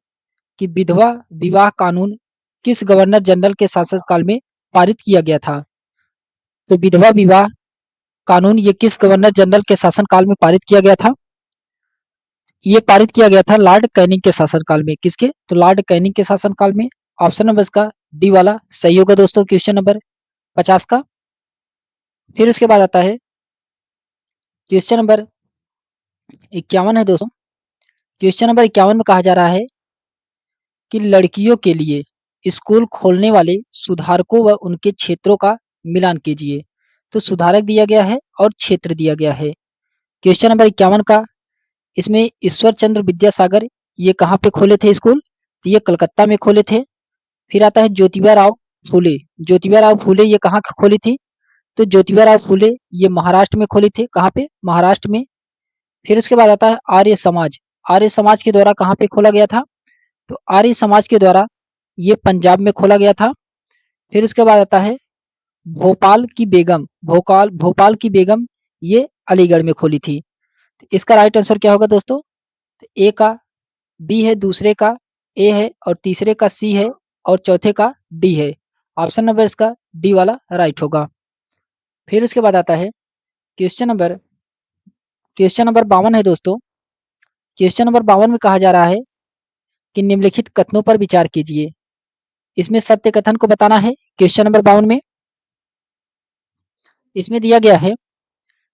कि विधवा विवाह कानून किस गवर्नर जनरल के शासनकाल में पारित किया गया था। तो विधवा विवाह कानून ये किस गवर्नर जनरल के शासनकाल में पारित किया गया था। ये पारित किया गया था लॉर्ड कैनिंग के शासनकाल में। किसके, तो लॉर्ड कैनिंग के शासनकाल में। ऑप्शन नंबर इसका डी वाला सही होगा दोस्तों क्वेश्चन नंबर 50 का। फिर उसके बाद आता है क्वेश्चन नंबर 51 है दोस्तों। क्वेश्चन नंबर 51 में कहा जा रहा है कि लड़कियों के लिए स्कूल खोलने वाले सुधारकों व उनके क्षेत्रों का मिलान कीजिए। तो सुधारक दिया गया है और क्षेत्र दिया गया है। क्वेश्चन नंबर 51 का इसमें ईश्वर चंद्र विद्यासागर ये कहाँ पे खोले थे स्कूल, तो ये कलकत्ता में खोले थे। फिर आता है ज्योतिबा राव फूले। ज्योतिबा राव फूले ये कहाँ खोली थी, तो ज्योतिबा राव फूले ये महाराष्ट्र में खोली थी। कहाँ पे, महाराष्ट्र में। फिर उसके बाद आता है आर्य समाज। आर्य समाज के द्वारा कहाँ पे खोला गया था, तो आर्य समाज के द्वारा ये पंजाब में खोला गया था। फिर उसके बाद आता है भोपाल की बेगम, भोपाल की बेगम ये अलीगढ़ में खोली थी। तो इसका राइट आंसर क्या होगा दोस्तों, तो ए का बी है, दूसरे का ए है और तीसरे का सी है और चौथे का डी है। ऑप्शन नंबर इसका डी वाला राइट होगा। फिर उसके बाद आता है क्वेश्चन नंबर 52 है दोस्तों। क्वेश्चन नंबर 52 में कहा जा रहा है कि निम्नलिखित कथनों पर विचार कीजिए। इसमें सत्य कथन को बताना है। क्वेश्चन नंबर 52 में इसमें दिया गया है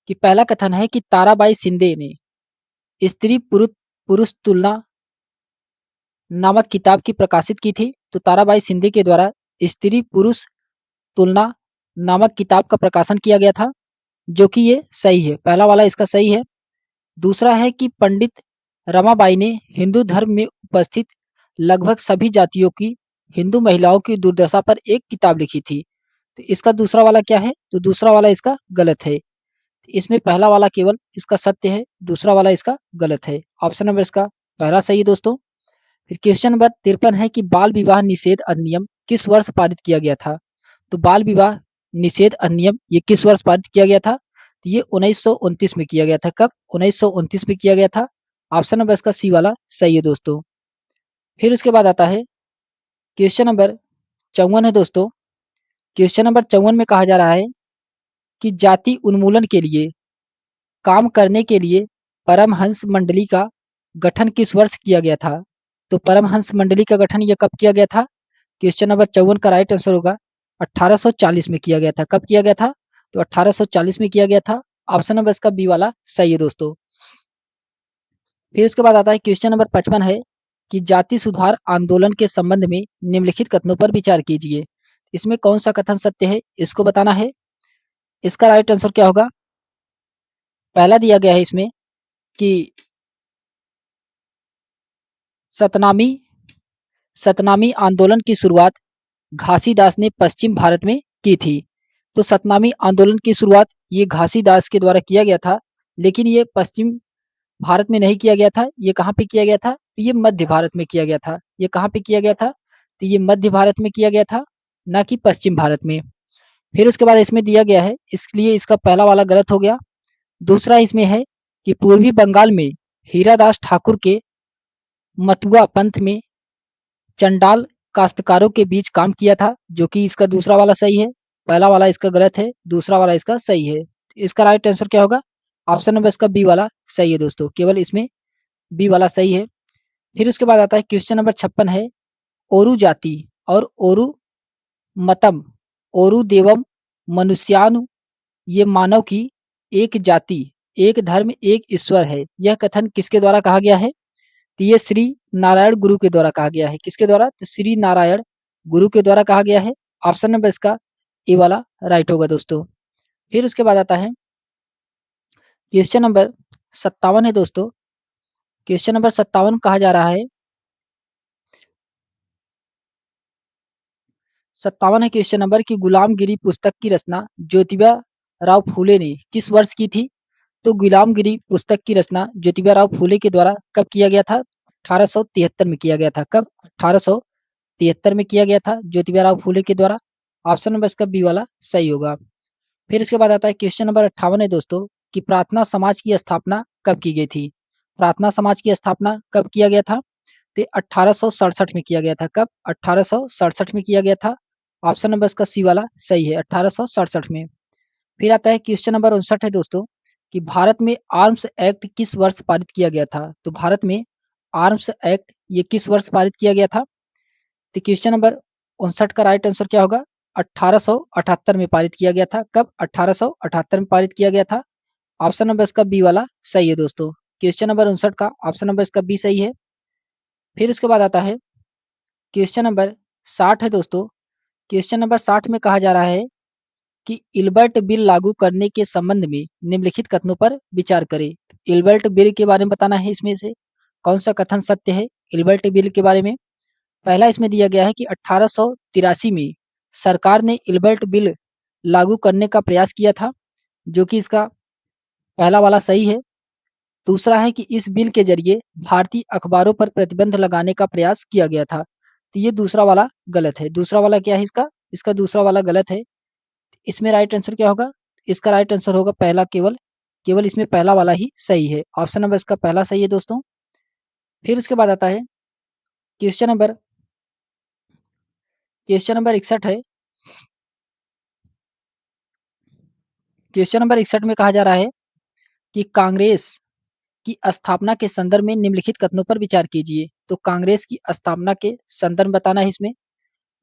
कि पहला कथन है कि ताराबाई शिंदे ने स्त्री पुरुष तुलना नामक किताब की प्रकाशित की थी। तो ताराबाई शिंदे के द्वारा स्त्री पुरुष तुलना नामक किताब का प्रकाशन किया गया था, जो कि ये सही है, पहला वाला इसका सही है। दूसरा है कि पंडित रमाबाई ने हिंदू धर्म में उपस्थित लगभग सभी जातियों की हिंदू महिलाओं की दुर्दशा पर एक किताब लिखी थी। तो इसका दूसरा वाला क्या है, तो दूसरा वाला इसका गलत है। इसमें पहला वाला केवल इसका सत्य है, दूसरा वाला इसका गलत है। ऑप्शन नंबर इसका पहला सही है दोस्तों। फिर क्वेश्चन नंबर 53 है कि बाल विवाह निषेध अधिनियम किस वर्ष पारित किया गया था? तो बाल विवाह निषेध अधिनियम ये किस वर्ष पारित किया गया था? तो ये 1929 में किया गया था। कब? 1929 में किया गया था। ऑप्शन नंबर इसका सी वाला सही है दोस्तों। फिर उसके बाद आता है क्वेश्चन नंबर 54 है दोस्तों। क्वेश्चन नंबर 54 में कहा जा रहा है कि जाति उन्मूलन के लिए काम करने के लिए परमहंस मंडली का गठन किस वर्ष किया गया था? तो परमहंस मंडली का गठन ये कब किया गया था? क्वेश्चन नंबर 54 का राइट आंसर होगा 1840 में किया गया था। कब किया गया था? तो 1840 में किया गया था। ऑप्शन नंबर इसका बी वाला सही है दोस्तों। फिर उसके बाद आता है क्वेश्चन नंबर 55 है कि जाति सुधार आंदोलन के संबंध में निम्नलिखित कथनों पर विचार कीजिए। इसमें कौन सा कथन सत्य है इसको बताना है। इसका राइट आंसर क्या होगा? पहला दिया गया है इसमें कि सतनामी सतनामी आंदोलन की शुरुआत घासीदास ने पश्चिम भारत में की थी। तो सतनामी आंदोलन की शुरुआत ये घासीदास के द्वारा किया गया था, लेकिन ये पश्चिम भारत में नहीं किया गया था। ये कहाँ पे किया गया था? तो ये मध्य भारत में किया गया था। ये कहाँ पे किया गया था? तो ये मध्य भारत में किया गया था, ना कि पश्चिम भारत में। फिर उसके बाद इसमें दिया गया है, इसलिए इसका पहला वाला गलत हो गया। दूसरा इसमें है कि पूर्वी बंगाल में हीरादास ठाकुर के मतुआ पंथ में चंडाल काश्तकारों के बीच काम किया था, जो कि इसका दूसरा वाला सही है। पहला वाला इसका गलत है, दूसरा वाला इसका सही है। इसका राइट आंसर क्या होगा? ऑप्शन नंबर इसका बी वाला सही है दोस्तों। केवल इसमें बी वाला सही है। फिर उसके बाद आता है क्वेश्चन नंबर 56 है ओरू जाति और ओरू मतम ओरू देवम मनुष्यानु ये मानव की एक जाति एक धर्म एक ईश्वर है। यह कथन किसके द्वारा कहा गया है? तो ये श्री नारायण गुरु के द्वारा कहा गया है। किसके द्वारा? तो श्री नारायण गुरु के द्वारा कहा गया है। ऑप्शन नंबर इसका ए वाला राइट होगा दोस्तों। फिर उसके बाद आता है क्वेश्चन नंबर 57 है दोस्तों। क्वेश्चन नंबर 57 कहा जा रहा है 57 है क्वेश्चन नंबर की गुलामगिरी पुस्तक की रचना ज्योतिबा राव फूले ने किस वर्ष की थी? तो गुलामगिरी पुस्तक की रचना ज्योतिबा राव फूले के द्वारा कब किया गया था? 1873 में किया गया था। कब? 1873 में किया गया था ज्योतिबा राव फूले के द्वारा। ऑप्शन नंबर इसका बी वाला सही होगा। फिर इसके बाद आता है क्वेश्चन नंबर 58 है दोस्तों कि प्रार्थना समाज की स्थापना कब की गई थी? प्रार्थना समाज की स्थापना कब किया गया था? तो 1867 में किया गया था। कब? 1867 में किया गया था। ऑप्शन नंबर इसका सी वाला सही है, 1867 में। फिर आता है क्वेश्चन नंबर 59 है दोस्तों कि भारत में आर्म्स एक्ट किस वर्ष पारित किया गया था? तो भारत में आर्म्स एक्ट ये किस वर्ष पारित किया गया था? तो क्वेश्चन नंबर 59 का राइट आंसर क्या होगा? 1878 में पारित किया गया था। कब? 1878 में पारित किया गया था। ऑप्शन नंबर इसका बी वाला सही है दोस्तों। क्वेश्चन नंबर 59 का ऑप्शन नंबर इसका बी सही है। फिर उसके बाद आता है क्वेश्चन नंबर 60 है दोस्तों। क्वेश्चन नंबर 60 में कहा जा रहा है कि इल्बर्ट बिल लागू करने के संबंध में निम्नलिखित कथनों पर विचार करें। इल्बर्ट बिल के बारे में बताना है। इसमें से कौन सा कथन सत्य है इल्बर्ट बिल के बारे में? पहला इसमें दिया गया है कि 1883 में सरकार ने इल्बर्ट बिल लागू करने का प्रयास किया था, जो कि इसका पहला वाला सही है। दूसरा है कि इस बिल के जरिए भारतीय अखबारों पर प्रतिबंध लगाने का प्रयास किया गया था। तो ये दूसरा वाला गलत है। दूसरा वाला क्या है इसका? इसका दूसरा वाला गलत है। इसमें राइट आंसर क्या होगा? इसका राइट आंसर होगा पहला, केवल केवल इसमें पहला वाला ही सही है। ऑप्शन नंबर इसका पहला सही है दोस्तों। फिर उसके बाद आता है क्वेश्चन नंबर 61 है। क्वेश्चन नंबर 61 में कहा जा रहा है कि कांग्रेस की स्थापना के संदर्भ में निम्नलिखित कथनों पर विचार कीजिए। तो कांग्रेस की स्थापना के संदर्भ बताना है इसमें।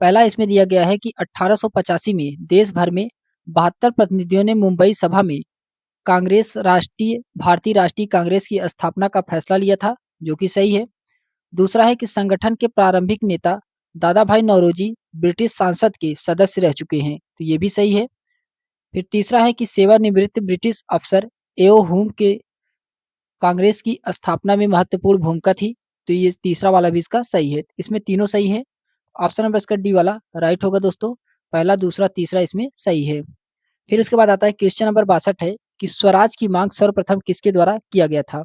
पहला इसमें दिया गया है कि 1885 में देश भर में 72 प्रतिनिधियों ने मुंबई सभा में कांग्रेस भारतीय राष्ट्रीय कांग्रेस की स्थापना का फैसला लिया था, जो कि सही है। दूसरा है कि संगठन के प्रारंभिक नेता दादा भाई नौरोजी ब्रिटिश संसद के सदस्य रह चुके हैं, तो ये भी सही है। फिर तीसरा है कि सेवानिवृत्त ब्रिटिश अफसर एओ हुम के कांग्रेस की स्थापना में महत्वपूर्ण भूमिका थी, तो ये तीसरा वाला भी इसका सही है। इसमें तीनों सही है। ऑप्शन नंबर इसका डी वाला राइट होगा दोस्तों। पहला, दूसरा, तीसरा इसमें सही है। फिर उसके बाद आता है क्वेश्चन नंबर 62 है कि स्वराज की मांग सर्वप्रथम किसके द्वारा किया गया था?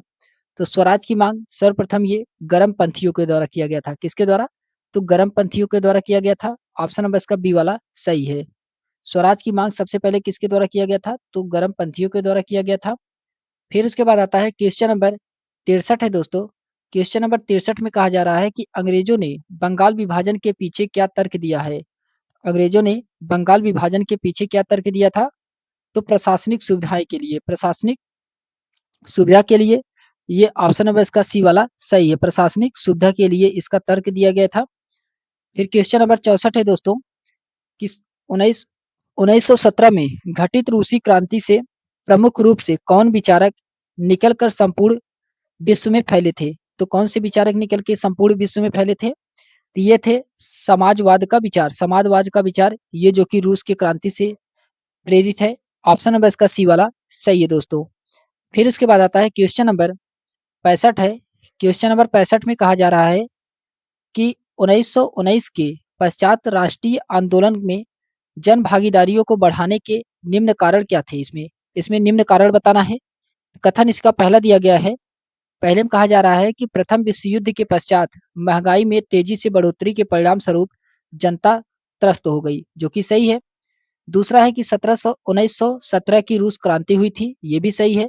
तो स्वराज की मांग सर्वप्रथम ये गर्मपंथियों के द्वारा किया गया था। किसके द्वारा? तो गर्मपंथियों के द्वारा किया गया था। ऑप्शन नंबर इसका बी वाला सही है। स्वराज की मांग सबसे पहले किसके द्वारा किया गया था? तो गर्मपंथियों के द्वारा किया गया था। फिर उसके बाद आता है क्वेश्चन नंबर 63 है दोस्तों। क्वेश्चन नंबर 63 में कहा जा रहा है कि अंग्रेजों ने बंगाल विभाजन के पीछे क्या तर्क दिया है? अंग्रेजों ने बंगाल विभाजन के पीछे क्या तर्क दिया था? तो प्रशासनिक सुविधाएं के लिए, प्रशासनिक सुविधा के लिए। ये ऑप्शन नंबर इसका सी वाला सही है। प्रशासनिक सुविधा के लिए इसका तर्क दिया गया था। फिर क्वेश्चन नंबर 64 है दोस्तों कि 19 1917 में घटित रूसी क्रांति से प्रमुख रूप से कौन विचारक निकलकर संपूर्ण विश्व में फैले थे? तो कौन से विचारक निकल के संपूर्ण विश्व में फैले थे? तो ये थे समाजवाद का विचार, समाजवाद का विचार, ये जो कि रूस की क्रांति से प्रेरित है। ऑप्शन नंबर इसका सी वाला सही है दोस्तों। फिर उसके बाद आता है क्वेश्चन नंबर 65 है। क्वेश्चन नंबर 65 में कहा जा रहा है कि 1919 के पश्चात राष्ट्रीय आंदोलन में जन भागीदारियों को बढ़ाने के निम्न कारण क्या थे? इसमें इसमें निम्न कारण बताना है। कथन इसका पहला दिया गया है। पहले में कहा जा रहा है कि प्रथम विश्व युद्ध के पश्चात महंगाई में तेजी से बढ़ोतरी के परिणाम स्वरूप जनता त्रस्त हो गई, जो कि सही है। दूसरा है कि 1917 की रूस क्रांति हुई थी, ये भी सही है।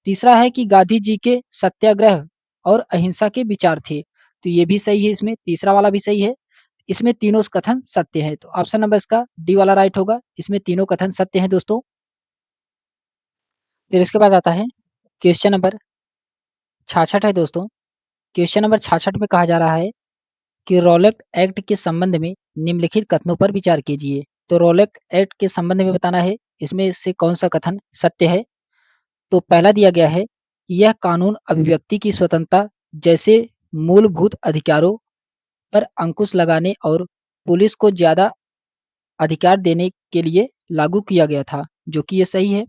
तीसरा है कि गांधी जी के सत्याग्रह और अहिंसा के विचार थे, तो ये भी सही है। इसमें तीसरा वाला भी सही है। इसमें तीनों कथन सत्य है, तो ऑप्शन नंबर इसका डी वाला राइट होगा। इसमें तीनों कथन सत्य हैं दोस्तों। फिर इसके बाद आता है क्वेश्चन नंबर 66 है दोस्तों। क्वेश्चन नंबर 66 में कहा जा रहा है कि रॉलेट एक्ट के संबंध में निम्नलिखित कथनों पर विचार कीजिए। तो रॉलेट एक्ट के संबंध में बताना है, इसमें से कौन सा कथन सत्य है? तो पहला दिया गया है कि यह कानून अभिव्यक्ति की स्वतंत्रता जैसे मूलभूत अधिकारों पर अंकुश लगाने और पुलिस को ज्यादा अधिकार देने के लिए लागू किया गया था, जो कि ये सही है।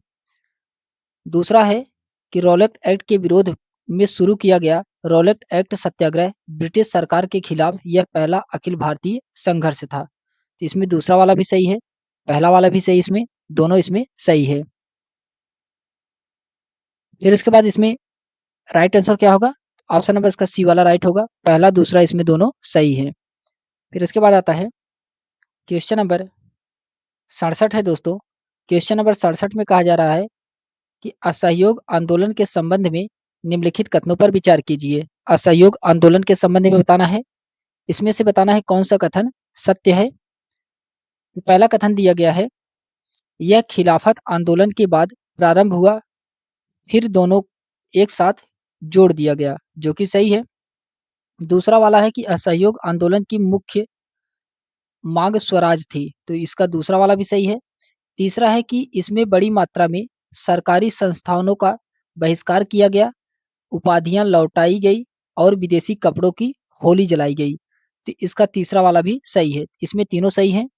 दूसरा है कि रॉलेट एक्ट के विरोध में शुरू किया गया रॉलेट एक्ट सत्याग्रह ब्रिटिश सरकार के खिलाफ यह पहला अखिल भारतीय संघर्ष था, तो इसमें दूसरा वाला भी सही है, पहला वाला भी सही, इसमें दोनों इसमें सही है। फिर उसके बाद इसमें राइट आंसर क्या होगा? ऑप्शन नंबर इसका सी वाला राइट होगा। पहला दूसरा इसमें दोनों सही है। फिर उसके बाद आता है क्वेश्चन नंबर 67 है दोस्तों। क्वेश्चन नंबर 67 में कहा जा रहा है कि असहयोग आंदोलन के संबंध में निम्नलिखित कथनों पर विचार कीजिए। असहयोग आंदोलन के संबंध में बताना है, इसमें से बताना है कौन सा कथन सत्य है। पहला कथन दिया गया है यह खिलाफत आंदोलन के बाद प्रारंभ हुआ, फिर दोनों एक साथ जोड़ दिया गया, जो कि सही है। दूसरा वाला है कि असहयोग आंदोलन की मुख्य मांग स्वराज थी, तो इसका दूसरा वाला भी सही है। तीसरा है कि इसमें बड़ी मात्रा में सरकारी संस्थानों का बहिष्कार किया गया, उपाधियां लौटाई गई और विदेशी कपड़ों की होली जलाई गई, तो इसका तीसरा वाला भी सही है। इसमें तीनों सही हैं।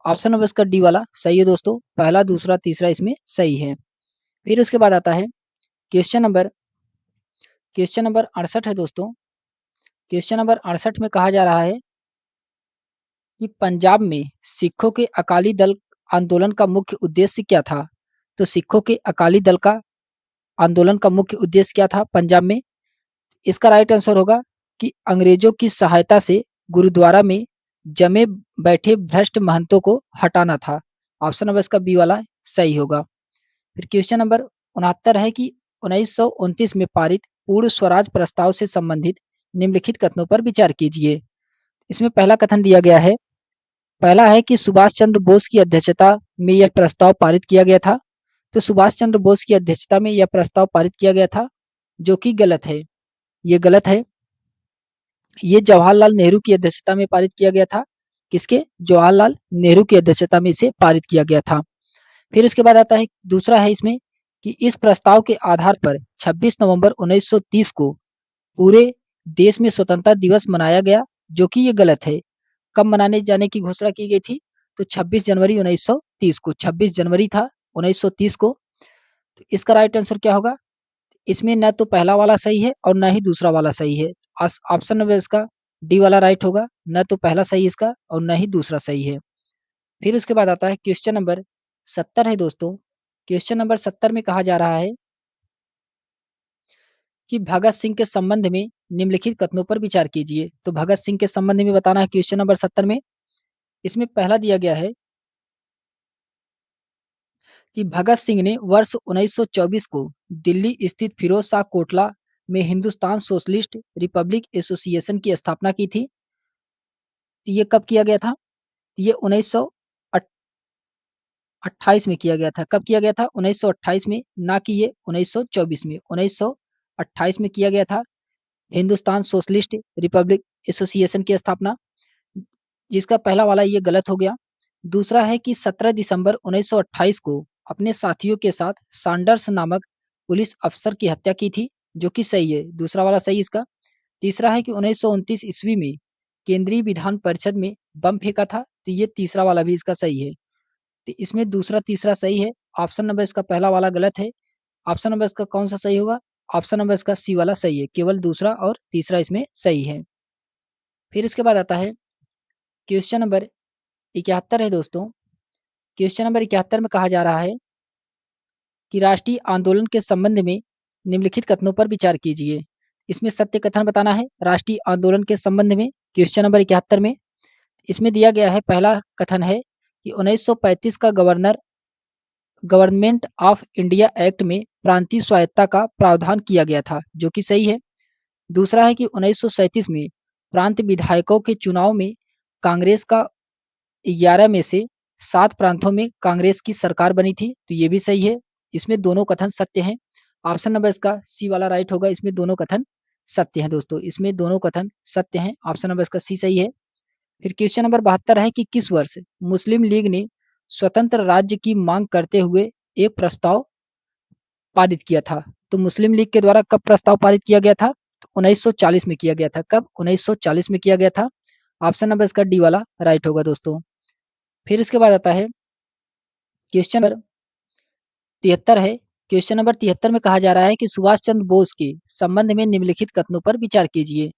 ऑप्शन नंबर इसका डी वाला सही है दोस्तों। पहला दूसरा तीसरा इसमें सही है। फिर उसके बाद आता है क्वेश्चन नंबर 68 है दोस्तों। क्वेश्चन नंबर 68 में कहा जा रहा है कि पंजाब में सिखों के अकाली दल आंदोलन का मुख्य उद्देश्य क्या था? तो सिखों के अकाली दल का आंदोलन का मुख्य उद्देश्य क्या था पंजाब में? इसका राइट आंसर होगा कि अंग्रेजों की सहायता से गुरुद्वारा में जमे बैठे भ्रष्ट महंतों को हटाना था। ऑप्शन नंबर इसका बी वाला सही होगा। फिर क्वेश्चन नंबर 69 है कि 1929 में पारित पूर्ण स्वराज प्रस्ताव से संबंधित निम्नलिखित कथनों पर विचार कीजिए। इसमें पहला कथन दिया गया है, पहला है कि सुभाष चंद्र बोस की अध्यक्षता में यह प्रस्ताव पारित किया गया था। तो सुभाष चंद्र बोस की अध्यक्षता में यह प्रस्ताव पारित किया गया था, जो कि गलत है। ये गलत है। ये जवाहरलाल नेहरू की अध्यक्षता में पारित किया गया था। किसके? जवाहरलाल नेहरू की अध्यक्षता में इसे पारित किया गया था। फिर इसके बाद आता है दूसरा है इसमें कि इस प्रस्ताव के आधार पर 26 नवंबर 1930 को पूरे देश में स्वतंत्रता दिवस मनाया गया, जो कि ये गलत है। कब मनाने जाने की घोषणा की गई थी? तो 26 जनवरी 1930 को, 26 जनवरी था 1930 को। तो इसका राइट आंसर क्या होगा? इसमें न तो पहला वाला सही है और न ही दूसरा वाला सही है। ऑप्शन नंबर इसका डी वाला राइट होगा। न तो पहला सही इसका और न ही दूसरा सही है। फिर उसके बाद आता है क्वेश्चन नंबर 70 है दोस्तों। क्वेश्चन नंबर 70 में कहा जा रहा है कि भगत सिंह के संबंध में निम्नलिखित कथनों पर विचार कीजिए। तो भगत सिंह के संबंध में बताना है क्वेश्चन नंबर 70 में। इसमें पहला दिया गया है कि भगत सिंह ने वर्ष 1924 को दिल्ली स्थित फिरोज शाह कोटला में हिंदुस्तान सोशलिस्ट रिपब्लिक एसोसिएशन की स्थापना की थी। तो ये कब किया गया था? ये 1928 में किया गया था। कब किया गया था? 1928 में, ना कि ये 1924 में। 1928 में किया गया था हिंदुस्तान सोशलिस्ट रिपब्लिक एसोसिएशन की स्थापना, जिसका पहला वाला ये गलत हो गया। दूसरा है कि 17 दिसंबर 1928 को अपने साथियों के साथ सैंडर्स नामक पुलिस अफसर की हत्या की थी, जो कि सही है। दूसरा वाला सही इसका। तीसरा है कि 1929 ईस्वी में केंद्रीय विधान परिषद में बम फेंका था, तो ये तीसरा वाला भी इसका सही है। तो इसमें दूसरा तीसरा सही है। ऑप्शन नंबर इसका पहला वाला गलत है। ऑप्शन नंबर इसका कौन सा सही होगा? ऑप्शन नंबर इसका सी वाला सही है। केवल दूसरा और तीसरा इसमें सही है। फिर इसके बाद आता है क्वेश्चन नंबर 71 है दोस्तों। क्वेश्चन नंबर 71 में कहा जा रहा है कि राष्ट्रीय आंदोलन के संबंध में निम्नलिखित कथनों पर विचार कीजिए। इसमें सत्य कथन बताना है राष्ट्रीय आंदोलन के संबंध में। क्वेश्चन नंबर 71 में इसमें दिया गया है, पहला कथन है कि 1935 का गवर्नमेंट ऑफ इंडिया एक्ट में प्रांतीय स्वायत्ता का प्रावधान किया गया था, जो कि सही है। दूसरा है कि 1937 में प्रांत विधायकों के चुनाव में कांग्रेस का 11 में से 7 प्रांतों में कांग्रेस की सरकार बनी थी, तो ये भी सही है। इसमें दोनों कथन सत्य हैं। ऑप्शन नंबर इसका सी वाला राइट होगा। इसमें दोनों कथन सत्य हैं दोस्तों। इसमें दोनों कथन सत्य हैं। ऑप्शन नंबर इसका सी सही है। फिर क्वेश्चन नंबर 72 है कि किस वर्ष मुस्लिम लीग ने स्वतंत्र राज्य की मांग करते हुए एक प्रस्ताव पारित किया था? तो मुस्लिम लीग के द्वारा कब प्रस्ताव पारित किया गया था? तो 1940 में किया गया था। कब? 1940 में किया गया था। ऑप्शन नंबर इसका डी वाला राइट होगा दोस्तों। फिर इसके बाद आता है क्वेश्चन नंबर 73 है। क्वेश्चन नंबर 73 में कहा जा रहा है कि सुभाष चंद्र बोस के संबंध में निम्नलिखित कथनों पर विचार कीजिए।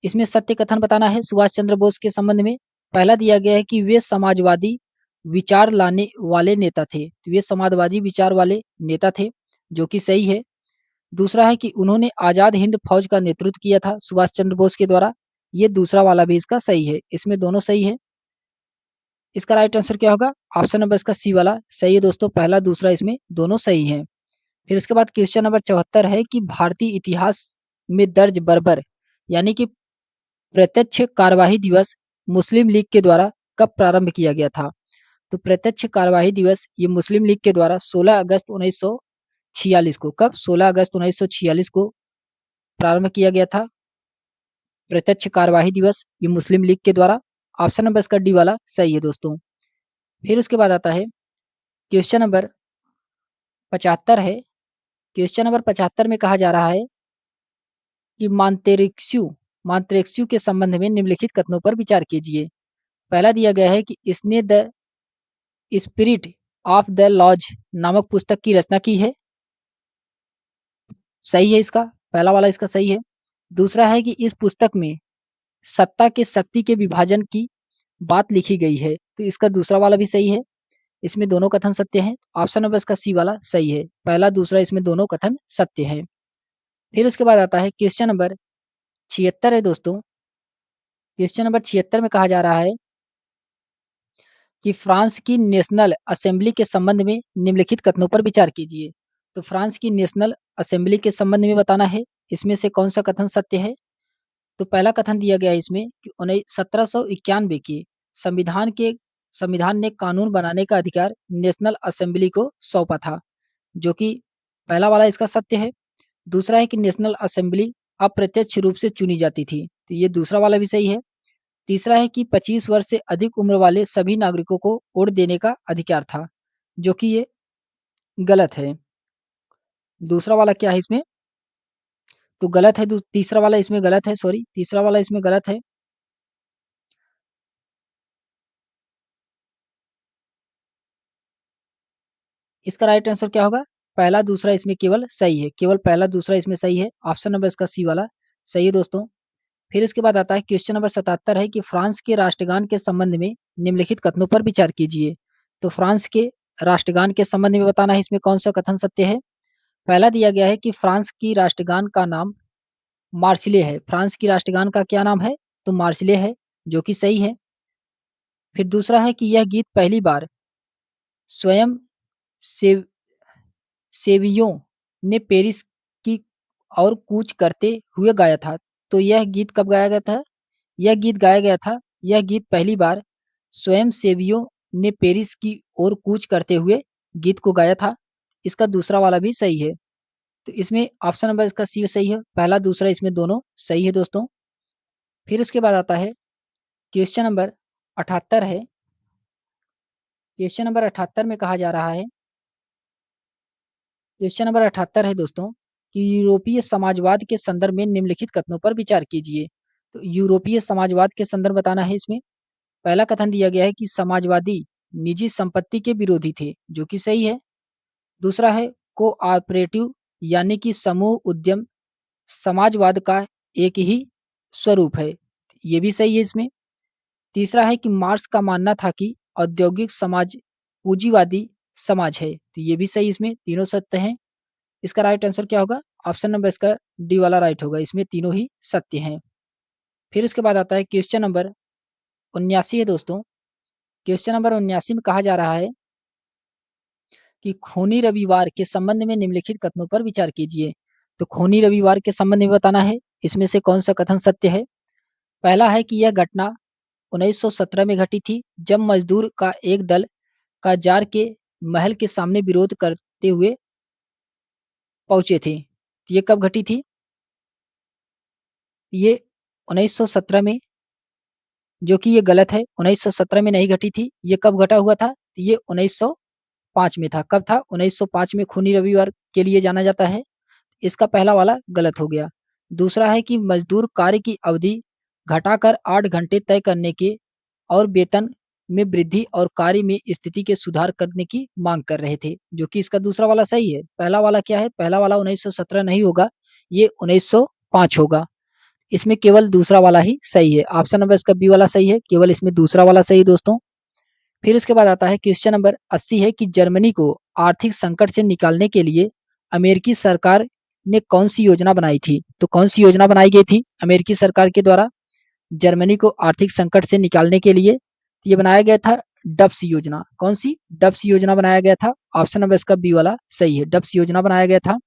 इसमें सत्य कथन बताना है सुभाष चंद्र बोस के संबंध में। पहला दिया गया है कि वे समाजवादी विचार लाने वाले नेता थे, तो वे समाजवादी विचार वाले नेता थे, जो कि सही है। दूसरा है कि उन्होंने आजाद हिंद फौज का नेतृत्व किया था सुभाष चंद्र बोस के द्वारा, ये दूसरा वाला भी इसका सही है। इसमें दोनों सही है। इसका राइट आंसर क्या होगा? ऑप्शन नंबर इसका सी वाला सही है दोस्तों। पहला दूसरा इसमें दोनों सही है। फिर उसके बाद क्वेश्चन नंबर 74 है कि भारतीय इतिहास में दर्ज बर्बर यानी कि प्रत्यक्ष कार्यवाही दिवस मुस्लिम लीग के द्वारा कब प्रारंभ किया गया था? तो प्रत्यक्ष कार्यवाही दिवस ये मुस्लिम लीग के द्वारा 16 अगस्त 1946 को, कब? 16 अगस्त 1946 को प्रारंभ किया गया था प्रत्यक्ष कार्यवाही दिवस ये मुस्लिम लीग के द्वारा। ऑप्शन नंबर इसका डी वाला सही है दोस्तों। फिर उसके बाद आता है क्वेश्चन नंबर 75 है। क्वेश्चन नंबर 75 में कहा जा रहा है कि मांत्रेक्स्यू के संबंध में निम्नलिखित कथनों पर विचार कीजिए। पहला दिया गया है कि इसने the spirit of the laws नामक पुस्तक की रचना की है, सही है इसका, पहला वाला इसका सही है। दूसरा है कि इस पुस्तक में सत्ता के शक्ति के विभाजन की बात लिखी गई है, तो इसका दूसरा वाला भी सही है। इसमें दोनों कथन सत्य हैं। ऑप्शन नंबर इसका सी वाला सही है। पहला दूसरा इसमें दोनों कथन सत्य हैं। फिर उसके बाद आता है क्वेश्चन नंबर 76 है दोस्तों। क्वेश्चन नंबर 76 में कहा जा रहा है कि फ्रांस की नेशनल असेंबली के संबंध में निम्नलिखित कथनों पर विचार कीजिए। तो फ्रांस की नेशनल असेंबली के संबंध में बताना है इसमें से कौन सा कथन सत्य है। तो पहला कथन दिया गया है इसमें कि 1791 के संविधान ने कानून बनाने का अधिकार नेशनल असेंबली को सौंपा था, जो कि पहला वाला इसका सत्य है। दूसरा है कि नेशनल असेंबली अप्रत्यक्ष रूप से चुनी जाती थी, तो ये दूसरा वाला भी सही है। तीसरा है कि 25 वर्ष से अधिक उम्र वाले सभी नागरिकों को वोट देने का अधिकार था, जो कि ये गलत है। दूसरा वाला क्या है इसमें? तो गलत है। तीसरा वाला इसमें गलत है, सॉरी, तीसरा वाला इसमें गलत है। इसका राइट आंसर क्या होगा? पहला दूसरा इसमें केवल सही है, केवल पहला दूसरा इसमें सही है। ऑप्शन नंबर इसका सी वाला सही है दोस्तों। फिर इसके बाद आता है क्वेश्चन नंबर 77 है कि फ्रांस के राष्ट्रगान के संबंध में निम्नलिखित कथनों पर विचार कीजिए। तो फ्रांस के राष्ट्रगान के संबंध में बताना है इसमें कौन सा कथन सत्य है। पहला दिया गया है कि फ्रांस की राष्ट्रगान का नाम मार्सिले है। फ्रांस की राष्ट्रगान का क्या नाम है? तो मार्सिले है, जो कि सही है। फिर दूसरा है कि यह गीत पहली बार स्वयं सेव सेवियों ने पेरिस की और कूच करते हुए गाया था। तो यह गीत कब गाया गया था? यह गीत गाया गया था, यह गीत पहली बार स्वयं सेवियों ने पेरिस की ओर कूच करते हुए गीत को गाया था। इसका दूसरा वाला भी सही है। तो इसमें ऑप्शन नंबर इसका सी सही है। पहला दूसरा इसमें दोनों सही है दोस्तों। फिर उसके बाद आता है क्वेश्चन नंबर 78 है। क्वेश्चन नंबर 78 में कहा जा रहा है, क्वेश्चन नंबर 78 है दोस्तों कि यूरोपीय समाजवाद के संदर्भ में निम्नलिखित कथनों पर विचार कीजिए। तो यूरोपीय समाजवाद के संदर्भ बताना है इसमें। पहला कथन दिया गया है कि समाजवादी निजी संपत्ति के विरोधी थे, जो कि सही है। दूसरा है कोऑपरेटिव यानी कि समूह उद्यम समाजवाद का एक ही स्वरूप है, ये भी सही है इसमें। तीसरा है कि मार्क्स का मानना था कि औद्योगिक समाज पूंजीवादी समाज है, तो ये भी सही, इसमें तीनों सत्य हैं। इसका राइट आंसर क्या होगा? ऑप्शन नंबर इसका डी वाला राइट होगा, इसमें तीनों ही सत्य हैं। फिर उसके बाद आता है क्वेश्चन नंबर 79 है दोस्तों। क्वेश्चन नंबर 79 में कहा जा रहा है कि खूनी रविवार के संबंध में निम्नलिखित कथनों पर विचार कीजिए। तो खूनी रविवार के संबंध में बताना है, इसमें से कौन सा कथन सत्य है? पहला है कि यह घटना 1917 में घटी थी, जब मजदूर का एक दल का जार के महल के सामने विरोध करते हुए पहुंचे थे। ये कब घटी थी? ये 1917 में, जो कि ये गलत है। 1917 में नहीं घटी थी। ये कब घटा हुआ था? तो ये 1905 में था। कब था? 1905 में खूनी रविवार के लिए जाना जाता है। इसका पहला वाला गलत हो गया। दूसरा है कि मजदूर कार्य की अवधि घटाकर 8 घंटे तय करने के और वेतन में वृद्धि और कार्य में स्थिति के सुधार करने की मांग कर रहे थे, जो कि इसका दूसरा वाला सही है। पहला वाला क्या है? पहला वाला 1917 नहीं होगा, ये 1905 होगा। इसमें केवल दूसरा वाला ही सही है। ऑप्शन नंबर इसका बी वाला सही है, केवल इसमें दूसरा वाला सही दोस्तों। फिर उसके बाद आता है क्वेश्चन नंबर 80 है कि जर्मनी को आर्थिक संकट से निकालने के लिए अमेरिकी सरकार ने कौन सी योजना बनाई थी? तो कौन सी योजना बनाई गई थी अमेरिकी सरकार के द्वारा जर्मनी को आर्थिक संकट से निकालने के लिए? ये बनाया गया था डब्स योजना। कौन सी? डब्स योजना बनाया गया था। ऑप्शन नंबर इसका बी वाला सही है, डब्स योजना बनाया गया था।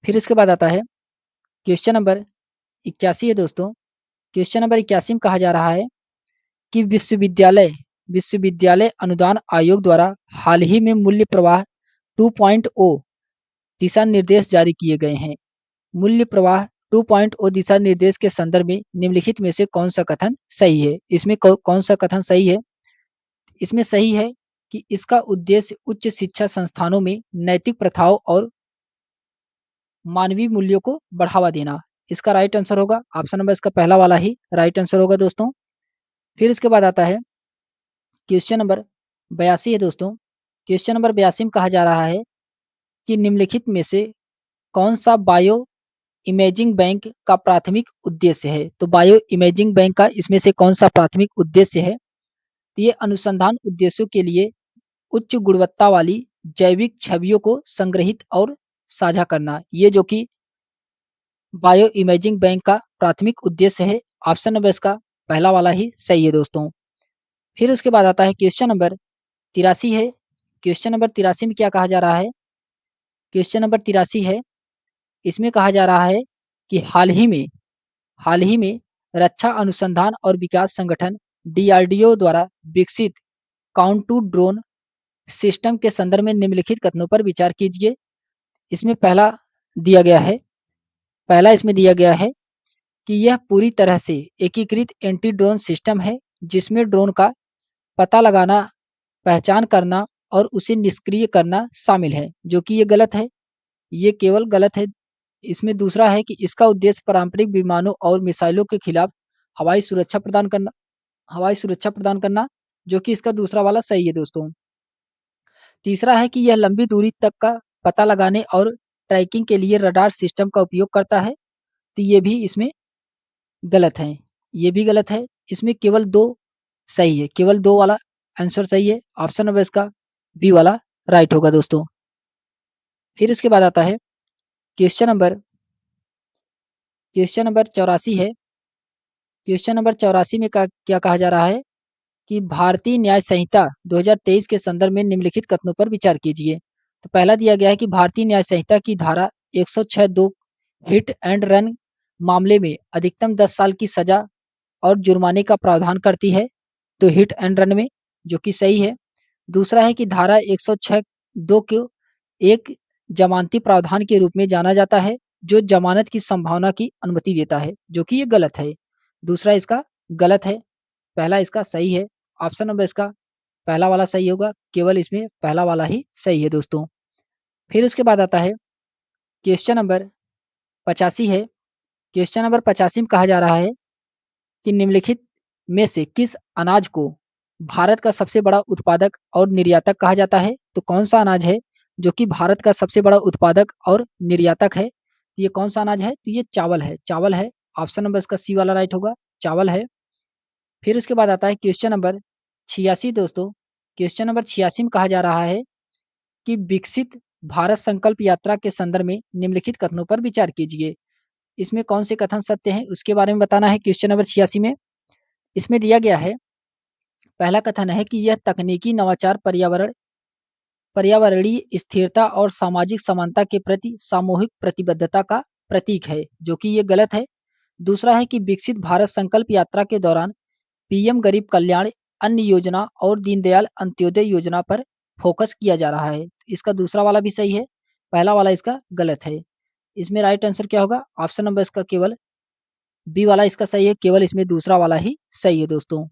फिर उसके बाद आता है क्वेश्चन नंबर 81 है दोस्तों। क्वेश्चन नंबर 81 में कहा जा रहा है कि विश्वविद्यालय विश्वविद्यालय अनुदान आयोग द्वारा हाल ही में मूल्य प्रवाह 2.0 दिशा निर्देश जारी किए गए हैं। मूल्य प्रवाह 2.0 दिशा निर्देश के संदर्भ में निम्नलिखित में से कौन सा कथन सही है? इसमें कौन सा कथन सही है? इसमें सही है कि इसका उद्देश्य उच्च शिक्षा संस्थानों में नैतिक प्रथाओं और मानवीय मूल्यों को बढ़ावा देना। इसका राइट आंसर होगा ऑप्शन नंबर इसका पहला वाला ही राइट आंसर होगा दोस्तों। फिर उसके बाद आता है क्वेश्चन नंबर 82 है दोस्तों। क्वेश्चन नंबर 82 में कहा जा रहा है कि निम्नलिखित में से कौन सा बायो इमेजिंग बैंक का प्राथमिक उद्देश्य है? तो बायो इमेजिंग बैंक का इसमें से कौन सा प्राथमिक उद्देश्य है? तो ये अनुसंधान उद्देश्यों के लिए उच्च गुणवत्ता वाली जैविक छवियों को संग्रहित और साझा करना, ये जो कि बायो इमेजिंग बैंक का प्राथमिक उद्देश्य है। ऑप्शन नंबर इसका पहला वाला ही सही है दोस्तों। फिर उसके बाद आता है क्वेश्चन नंबर 83 है। क्वेश्चन नंबर 83 में क्या कहा जा रहा है? क्वेश्चन नंबर 83 है, इसमें कहा जा रहा है कि हाल ही में रक्षा अनुसंधान और विकास संगठन डीआरडीओ द्वारा विकसित काउंटू ड्रोन सिस्टम के संदर्भ में निम्नलिखित कथनों पर विचार कीजिए। इसमें पहला इसमें दिया गया है कि यह पूरी तरह से एकीकृत एंटी ड्रोन सिस्टम है, जिसमें ड्रोन का पता लगाना, पहचान करना और उसे निष्क्रिय करना शामिल है, जो कि ये गलत है। ये केवल गलत है। इसमें दूसरा है कि इसका उद्देश्य पारंपरिक विमानों और मिसाइलों के खिलाफ हवाई सुरक्षा प्रदान करना, जो कि इसका दूसरा वाला सही है दोस्तों। तीसरा है कि यह लंबी दूरी तक का पता लगाने और ट्रैकिंग के लिए रडार सिस्टम का उपयोग करता है, तो ये भी इसमें गलत है। ये भी गलत है। इसमें केवल दो सही है, केवल दो वाला आंसर सही है। ऑप्शन नंबर इसका बी वाला राइट होगा दोस्तों। फिर उसके बाद आता है क्वेश्चन नंबर 84 है। क्वेश्चन नंबर 84 में क्या कहा जा रहा है कि भारतीय न्याय संहिता 2023 के संदर्भ में निम्नलिखित कथनों पर विचार कीजिए। तो पहला दिया गया है कि भारतीय न्याय संहिता की धारा 106(2) हिट एंड रन मामले में अधिकतम 10 साल की सजा और जुर्माने का प्रावधान करती है, तो हिट एंड रन में, जो कि सही है। दूसरा है कि धारा 106(2) को एक जमानती प्रावधान के रूप में जाना जाता है जो जमानत की संभावना की अनुमति देता है, जो कि ये गलत है। दूसरा इसका गलत है, पहला इसका सही है। ऑप्शन नंबर इसका पहला वाला सही होगा, केवल इसमें पहला वाला ही सही है दोस्तों। फिर उसके बाद आता है क्वेश्चन नंबर 85 है। क्वेश्चन नंबर 85 में कहा जा रहा है कि निम्नलिखित में से किस अनाज को भारत का सबसे बड़ा उत्पादक और निर्यातक कहा जाता है। तो कौन सा अनाज है जो कि भारत का सबसे बड़ा उत्पादक और निर्यातक है? ये कौन सा अनाज है? तो ये चावल है, चावल है। ऑप्शन नंबर इसका सी वाला राइट होगा, चावल है। फिर उसके बाद आता है क्वेश्चन नंबर 86 दोस्तों। क्वेश्चन नंबर 86 में कहा जा रहा है कि विकसित भारत संकल्प यात्रा के संदर्भ में निम्नलिखित कथनों पर विचार कीजिए। इसमें कौन से कथन सत्य हैं उसके बारे में बताना है। क्वेश्चन नंबर 86 में इसमें दिया गया है, पहला कथन है कि यह तकनीकी नवाचार पर्यावरणीय स्थिरता और सामाजिक समानता के प्रति सामूहिक प्रतिबद्धता का प्रतीक है, जो कि ये गलत है। दूसरा है कि विकसित भारत संकल्प यात्रा के दौरान पीएम गरीब कल्याण अन्न योजना और दीनदयाल अंत्योदय योजना पर फोकस किया जा रहा है। इसका दूसरा वाला भी सही है, पहला वाला इसका गलत है। इसमें राइट आंसर क्या होगा? ऑप्शन नंबर इसका केवल बी वाला इसका सही है, केवल इसमें दूसरा वाला ही सही है दोस्तों।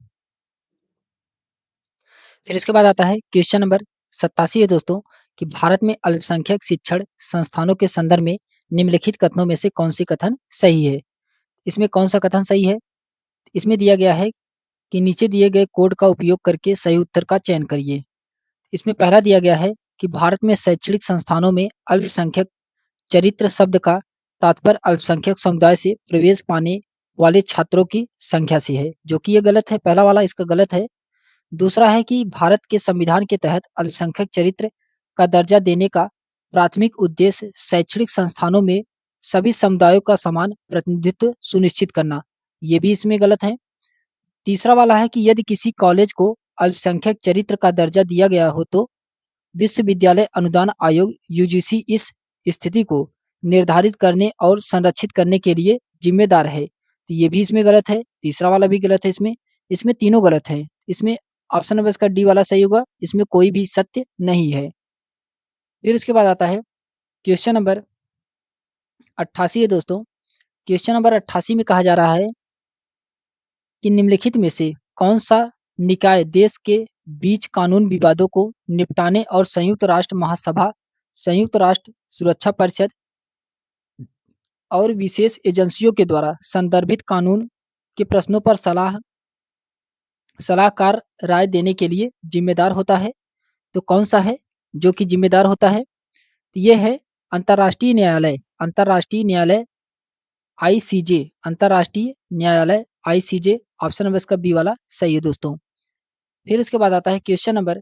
फिर इसके बाद आता है क्वेश्चन नंबर 87 है दोस्तों कि भारत में अल्पसंख्यक शिक्षण संस्थानों के संदर्भ में निम्नलिखित कथनों में से कौन सी कथन सही है? इसमें कौन सा कथन सही है? इसमें दिया गया है कि नीचे दिए गए कोड का उपयोग करके सही उत्तर का चयन करिए। इसमें पहला दिया गया है कि भारत में शैक्षणिक संस्थानों में अल्पसंख्यक चरित्र शब्द का तात्पर्य अल्पसंख्यक समुदाय से प्रवेश पाने वाले छात्रों की संख्या से है, जो कि ये गलत है, पहला वाला इसका गलत है। दूसरा है कि भारत के संविधान के तहत अल्पसंख्यक चरित्र का दर्जा देने का प्राथमिक उद्देश्य शैक्षणिक संस्थानों में सभी समुदायों का समान प्रतिनिधित्व सुनिश्चित करना, ये भी इसमें गलत है। तीसरा वाला है कि यदि किसी कॉलेज को अल्पसंख्यक चरित्र का दर्जा दिया गया हो तो विश्वविद्यालय अनुदान आयोग यूजीसी इस स्थिति को निर्धारित करने और संरक्षित करने के लिए जिम्मेदार है, तो ये भी इसमें गलत है। तीसरा वाला भी गलत है, इसमें तीनों गलत है। इसमें ऑप्शन नंबर इसका डी वाला सही होगा, इसमें कोई भी सत्य नहीं है। फिर उसके बाद आता है क्वेश्चन नंबर 88 है दोस्तों। क्वेश्चन नंबर 88 में कहा जा रहा है कि निम्नलिखित में से कौन सा निकाय देश के बीच कानून विवादों को निपटाने और संयुक्त राष्ट्र महासभा, संयुक्त राष्ट्र सुरक्षा परिषद और विशेष एजेंसियों के द्वारा संदर्भित कानून के प्रश्नों पर सलाहकार राय देने के लिए जिम्मेदार होता है? तो कौन सा है जो कि जिम्मेदार होता है? तो ये है अंतर्राष्ट्रीय न्यायालय, अंतर्राष्ट्रीय न्यायालय आईसीजे, अंतर्राष्ट्रीय न्यायालय आईसीजे। ऑप्शन नंबर इसका बी वाला सही है दोस्तों। फिर उसके बाद आता है क्वेश्चन नंबर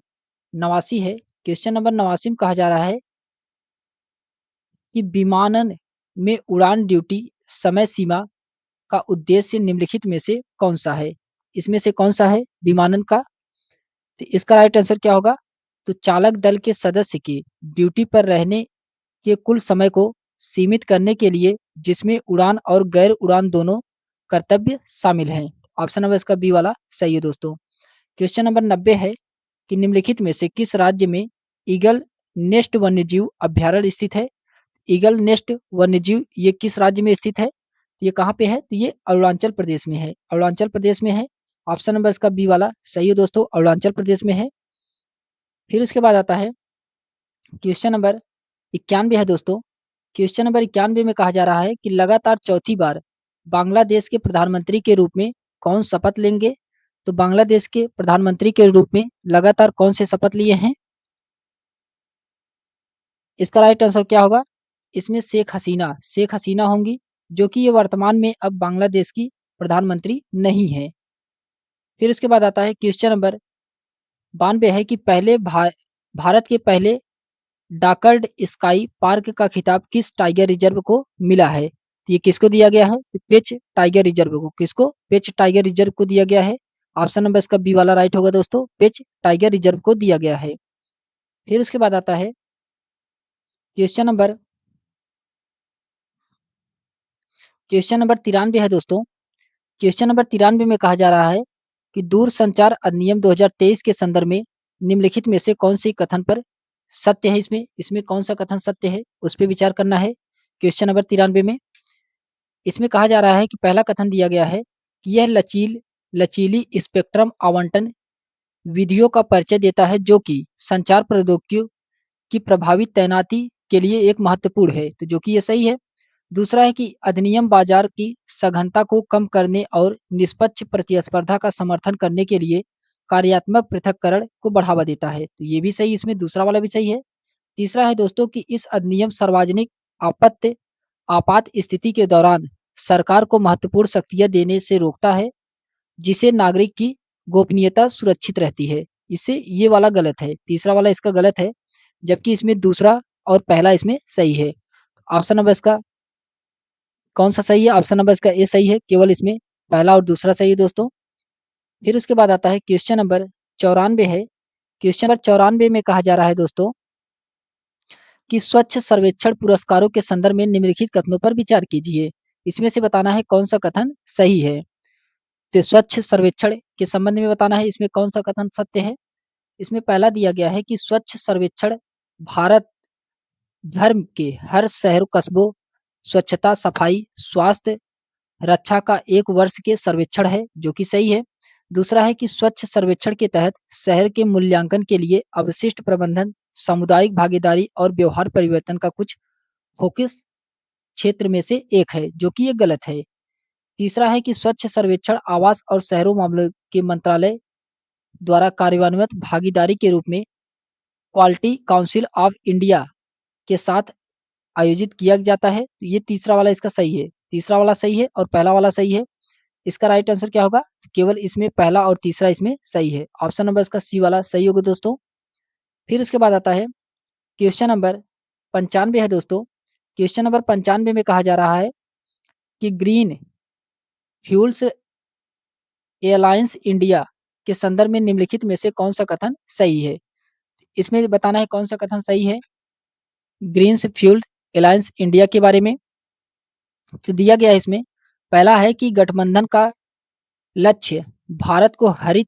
89 है। क्वेश्चन नंबर 89 में कहा जा रहा है कि विमानन में उड़ान ड्यूटी समय सीमा का उद्देश्य निम्नलिखित में से कौन सा है? इसमें से कौन सा है विमानन का? तो इसका राइट आंसर क्या होगा? तो चालक दल के सदस्य के ड्यूटी पर रहने के कुल समय को सीमित करने के लिए, जिसमें उड़ान और गैर उड़ान दोनों कर्तव्य शामिल हैं। ऑप्शन नंबर इसका बी वाला सही है दोस्तों। क्वेश्चन नंबर 90 है कि निम्नलिखित में से किस राज्य में ईगल नेस्ट वन्यजीव अभ्यारण्य स्थित है? ईगल नेस्ट वन्यजीव ये किस राज्य में स्थित है? तो ये कहाँ पे है? तो ये अरुणाचल प्रदेश में है, अरुणाचल प्रदेश में है। ऑप्शन नंबर इसका बी वाला सही है दोस्तों, अरुणाचल प्रदेश में है। फिर उसके बाद आता है क्वेश्चन नंबर 91 है दोस्तों। क्वेश्चन नंबर 91 में कहा जा रहा है कि लगातार चौथी बार बांग्लादेश के प्रधानमंत्री के रूप में कौन शपथ लेंगे? तो बांग्लादेश के प्रधानमंत्री के रूप में लगातार कौन से शपथ लिए हैं? इसका राइट आंसर क्या होगा? इसमें शेख हसीना होंगी, जो कि ये वर्तमान में अब बांग्लादेश की प्रधानमंत्री नहीं है। फिर उसके बाद आता है क्वेश्चन नंबर 92 है कि भारत के पहले डाकर्ड स्काई पार्क का खिताब किस टाइगर रिजर्व को मिला है? तो ये किसको दिया गया है? तो पेच टाइगर रिजर्व को। किसको? पेच टाइगर रिजर्व को दिया गया है। ऑप्शन नंबर इसका बी वाला राइट होगा दोस्तों, पेच टाइगर रिजर्व को दिया गया है। फिर उसके बाद आता है क्वेश्चन नंबर 93 है दोस्तों। क्वेश्चन नंबर 93 में कहा जा रहा है कि दूरसंचार अधिनियम 2023 के संदर्भ में निम्नलिखित में से कौन सी कथन पर सत्य है? इसमें कौन सा कथन सत्य है उस पर विचार करना है। क्वेश्चन नंबर 93 में इसमें कहा जा रहा है कि पहला कथन दिया गया है कि यह लचीली स्पेक्ट्रम आवंटन विधियों का परिचय देता है जो कि संचार प्रौद्योगिकियों की प्रभावी तैनाती के लिए एक महत्वपूर्ण है, तो जो कि ये सही है। दूसरा है कि अधिनियम बाजार की सघनता को कम करने और निष्पक्ष प्रतिस्पर्धा का समर्थन करने के लिए कार्यात्मक पृथक्करण को बढ़ावा देता है, तो ये भी सही, इसमें दूसरा वाला भी सही है। तीसरा है दोस्तों कि इस अधिनियम सार्वजनिक आपत्ति आपात स्थिति के दौरान सरकार को महत्वपूर्ण शक्तियां देने से रोकता है जिसे नागरिक की गोपनीयता सुरक्षित रहती है। इससे ये वाला गलत है, तीसरा वाला इसका गलत है, जबकि इसमें दूसरा और पहला इसमें सही है। ऑप्शन नंबर इसका कौन सा सही है? ऑप्शन नंबर इसका ए सही है, केवल इसमें पहला और दूसरा सही है दोस्तों। फिर उसके बाद आता है क्वेश्चन नंबर 94 है। क्वेश्चन नंबर 94 में कहा जा रहा है दोस्तों कि स्वच्छ सर्वेक्षण पुरस्कारों के संदर्भ में निम्नलिखित कथनों पर विचार कीजिए। इसमें से बताना है कौन सा कथन सही है। तो स्वच्छ सर्वेक्षण के संबंध में बताना है इसमें कौन सा कथन सत्य है। इसमें पहला दिया गया है कि स्वच्छ सर्वेक्षण भारत धर्म के हर शहर कस्बों स्वच्छता सफाई स्वास्थ्य रक्षा का एक वर्ष के सर्वेक्षण है, जो कि सही है। दूसरा है कि स्वच्छ सर्वेक्षण के तहत शहर के मूल्यांकन के लिए अवशिष्ट प्रबंधन सामुदायिक भागीदारी और व्यवहार परिवर्तन का कुछ फोकस क्षेत्र में से एक है, जो कि ये गलत है। तीसरा है कि स्वच्छ सर्वेक्षण आवास और शहरों मामलों के मंत्रालय द्वारा कार्यान्वित भागीदारी के रूप में क्वालिटी काउंसिल ऑफ इंडिया के साथ आयोजित किया जाता है, तो ये तीसरा वाला इसका सही है। तीसरा वाला सही है और पहला वाला सही है। इसका राइट आंसर क्या होगा? केवल इसमें पहला और तीसरा इसमें सही है। ऑप्शन नंबर इसका सी वाला सही होगा दोस्तों। फिर उसके बाद आता है क्वेश्चन नंबर 95 है दोस्तों। क्वेश्चन नंबर 95 में कहा जा रहा है कि ग्रीन फ्यूल्स एयरलाइंस इंडिया के संदर्भ में निम्नलिखित में से कौन सा कथन सही है। इसमें बताना है कौन सा कथन सही है ग्रीन फ्यूल्ड एलायंस इंडिया के बारे में। तो दिया गया है इसमें पहला है कि गठबंधन का लक्ष्य भारत को हरित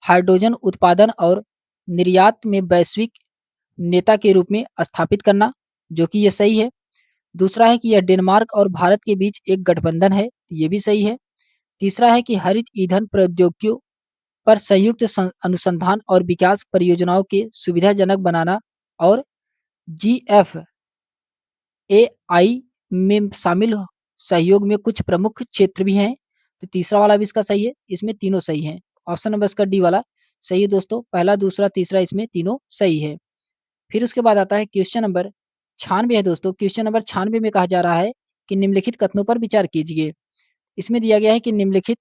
हाइड्रोजन उत्पादन और निर्यात में वैश्विक नेता के रूप में स्थापित करना, जो कि ये सही है। दूसरा है कि यह डेनमार्क और भारत के बीच एक गठबंधन है, ये भी सही है। तीसरा है कि हरित ईंधन प्रौद्योगिकियों पर संयुक्त अनुसंधान और विकास परियोजनाओं के सुविधाजनक बनाना और GFAI में शामिल सहयोग में कुछ प्रमुख क्षेत्र भी हैं, तो तीसरा वाला भी इसका सही है। इसमें तीनों सही हैं। ऑप्शन नंबर इसका डी वाला सही है दोस्तों। पहला दूसरा तीसरा इसमें तीनों सही है। फिर उसके बाद आता है क्वेश्चन नंबर 96 है दोस्तों। क्वेश्चन नंबर 96 में कहा जा रहा है कि निम्नलिखित कथनों पर विचार कीजिए। इसमें दिया गया है कि निम्नलिखित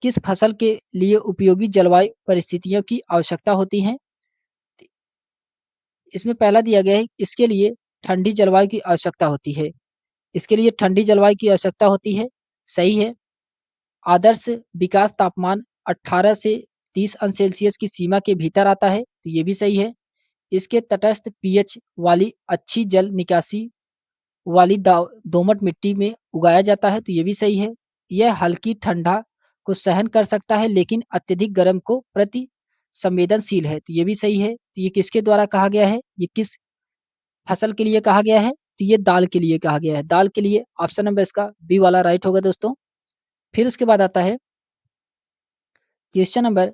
किस फसल के लिए उपयोगी जलवायु परिस्थितियों की आवश्यकता होती है। इसमें पहला दिया गया है इसके लिए ठंडी जलवायु की आवश्यकता होती है। इसके लिए ठंडी जलवायु की आवश्यकता होती है, सही है। आदर्श विकास तापमान 18 से 30 अंश सेल्सियस की सीमा के भीतर आता है, तो ये भी सही है। इसके तटस्थ पीएच वाली अच्छी जल निकासी वाली दोमट मिट्टी में उगाया जाता है, तो ये भी सही है। यह हल्की ठंडा को सहन कर सकता है लेकिन अत्यधिक गर्म को प्रति संवेदनशील है, तो ये भी सही है। तो ये किसके द्वारा कहा गया है? ये किस फसल के लिए कहा गया है? तो ये दाल के लिए कहा गया है। दाल के लिए ऑप्शन नंबर इसका बी वाला राइट होगा दोस्तों। फिर उसके बाद आता है क्वेश्चन नंबर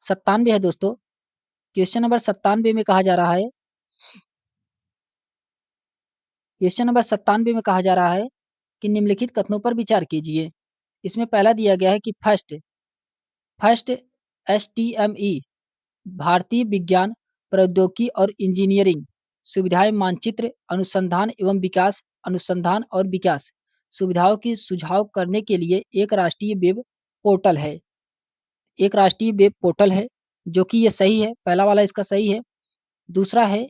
97 है दोस्तों। क्वेश्चन नंबर 97 में कहा जा रहा है क्वेश्चन नंबर 97 में कहा जा रहा है कि निम्नलिखित कथनों पर विचार कीजिए। इसमें पहला दिया गया है कि फर्स्ट फर्स्ट STME भारतीय विज्ञान प्रौद्योगिकी और इंजीनियरिंग सुविधाएं मानचित्र अनुसंधान और विकास सुविधाओं की सुझाव करने के लिए एक राष्ट्रीय वेब पोर्टल है। एक राष्ट्रीय वेब पोर्टल है, जो कि ये सही है। पहला वाला इसका सही है। दूसरा है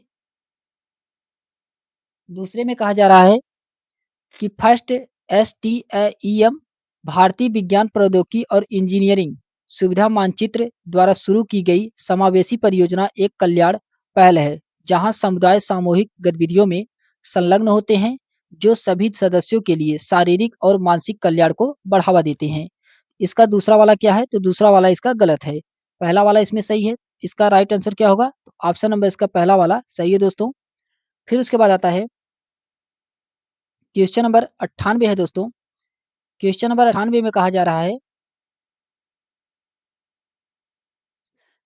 दूसरे में कहा जा रहा है कि फर्स्ट STEM भारतीय विज्ञान प्रौद्योगिकी और इंजीनियरिंग सुविधा मानचित्र द्वारा शुरू की गई समावेशी परियोजना एक कल्याण पहल है, जहां समुदाय सामूहिक गतिविधियों में संलग्न होते हैं, जो सभी सदस्यों के लिए शारीरिक और मानसिक कल्याण को बढ़ावा देते हैं। इसका दूसरा वाला क्या है? तो दूसरा वाला इसका गलत है। पहला वाला इसमें सही है। इसका राइट आंसर क्या होगा? तो ऑप्शन नंबर इसका पहला वाला सही है दोस्तों। फिर उसके बाद आता है क्वेश्चन नंबर 98 है दोस्तों। क्वेश्चन नंबर 98 में कहा जा रहा है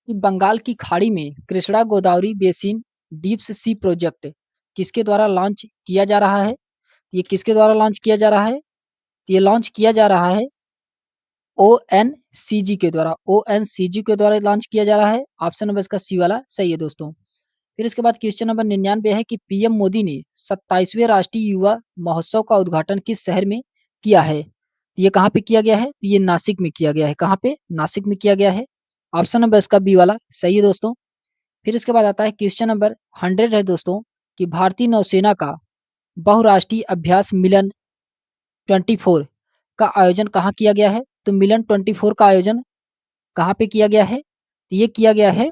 कि बंगाल की खाड़ी में Krishna Godavari basin deep sea project किसके द्वारा लॉन्च किया जा रहा है? ये किसके द्वारा लॉन्च किया जा रहा है? ये लॉन्च किया जा रहा है ONCG के द्वारा। ONCG के द्वारा लॉन्च किया जा रहा है। ऑप्शन नंबर इसका सी वाला सही है दोस्तों। फिर इसके बाद क्वेश्चन नंबर 99 है कि पीएम मोदी ने 27वें राष्ट्रीय युवा महोत्सव का उद्घाटन किस शहर में किया है? तो ये कहाँ पे किया गया है? तो ये नासिक में किया गया है। कहाँ पे? नासिक में किया गया है। ऑप्शन नंबर इसका बी वाला सही है दोस्तों। फिर इसके बाद आता है क्वेश्चन नंबर 100 है दोस्तों कि भारतीय नौसेना का बहुराष्ट्रीय अभ्यास मिलन 24 का आयोजन कहाँ किया गया है? तो मिलन 24 का आयोजन कहाँ पे किया गया है? तो ये किया गया है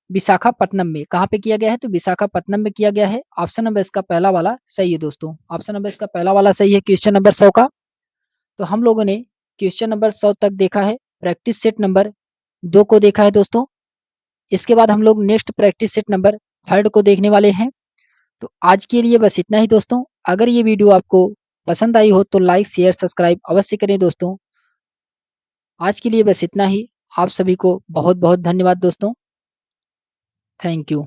विशाखापट्टनम में। कहाँ पे किया गया है? तो विशाखापट्टनम में किया गया है। ऑप्शन नंबर इसका पहला वाला सही है दोस्तों। ऑप्शन नंबर इसका पहला वाला सही है क्वेश्चन नंबर 100 का। तो हम लोगों ने क्वेश्चन नंबर 100 तक देखा है। प्रैक्टिस सेट नंबर 2 को देखा है दोस्तों। इसके बाद हम लोग नेक्स्ट प्रैक्टिस सेट नंबर 3 को देखने वाले हैं। तो आज के लिए बस इतना ही दोस्तों। अगर ये वीडियो आपको पसंद आई हो तो लाइक शेयर सब्सक्राइब अवश्य करें दोस्तों। आज के लिए बस इतना ही। आप सभी को बहुत बहुत धन्यवाद दोस्तों। Thank you.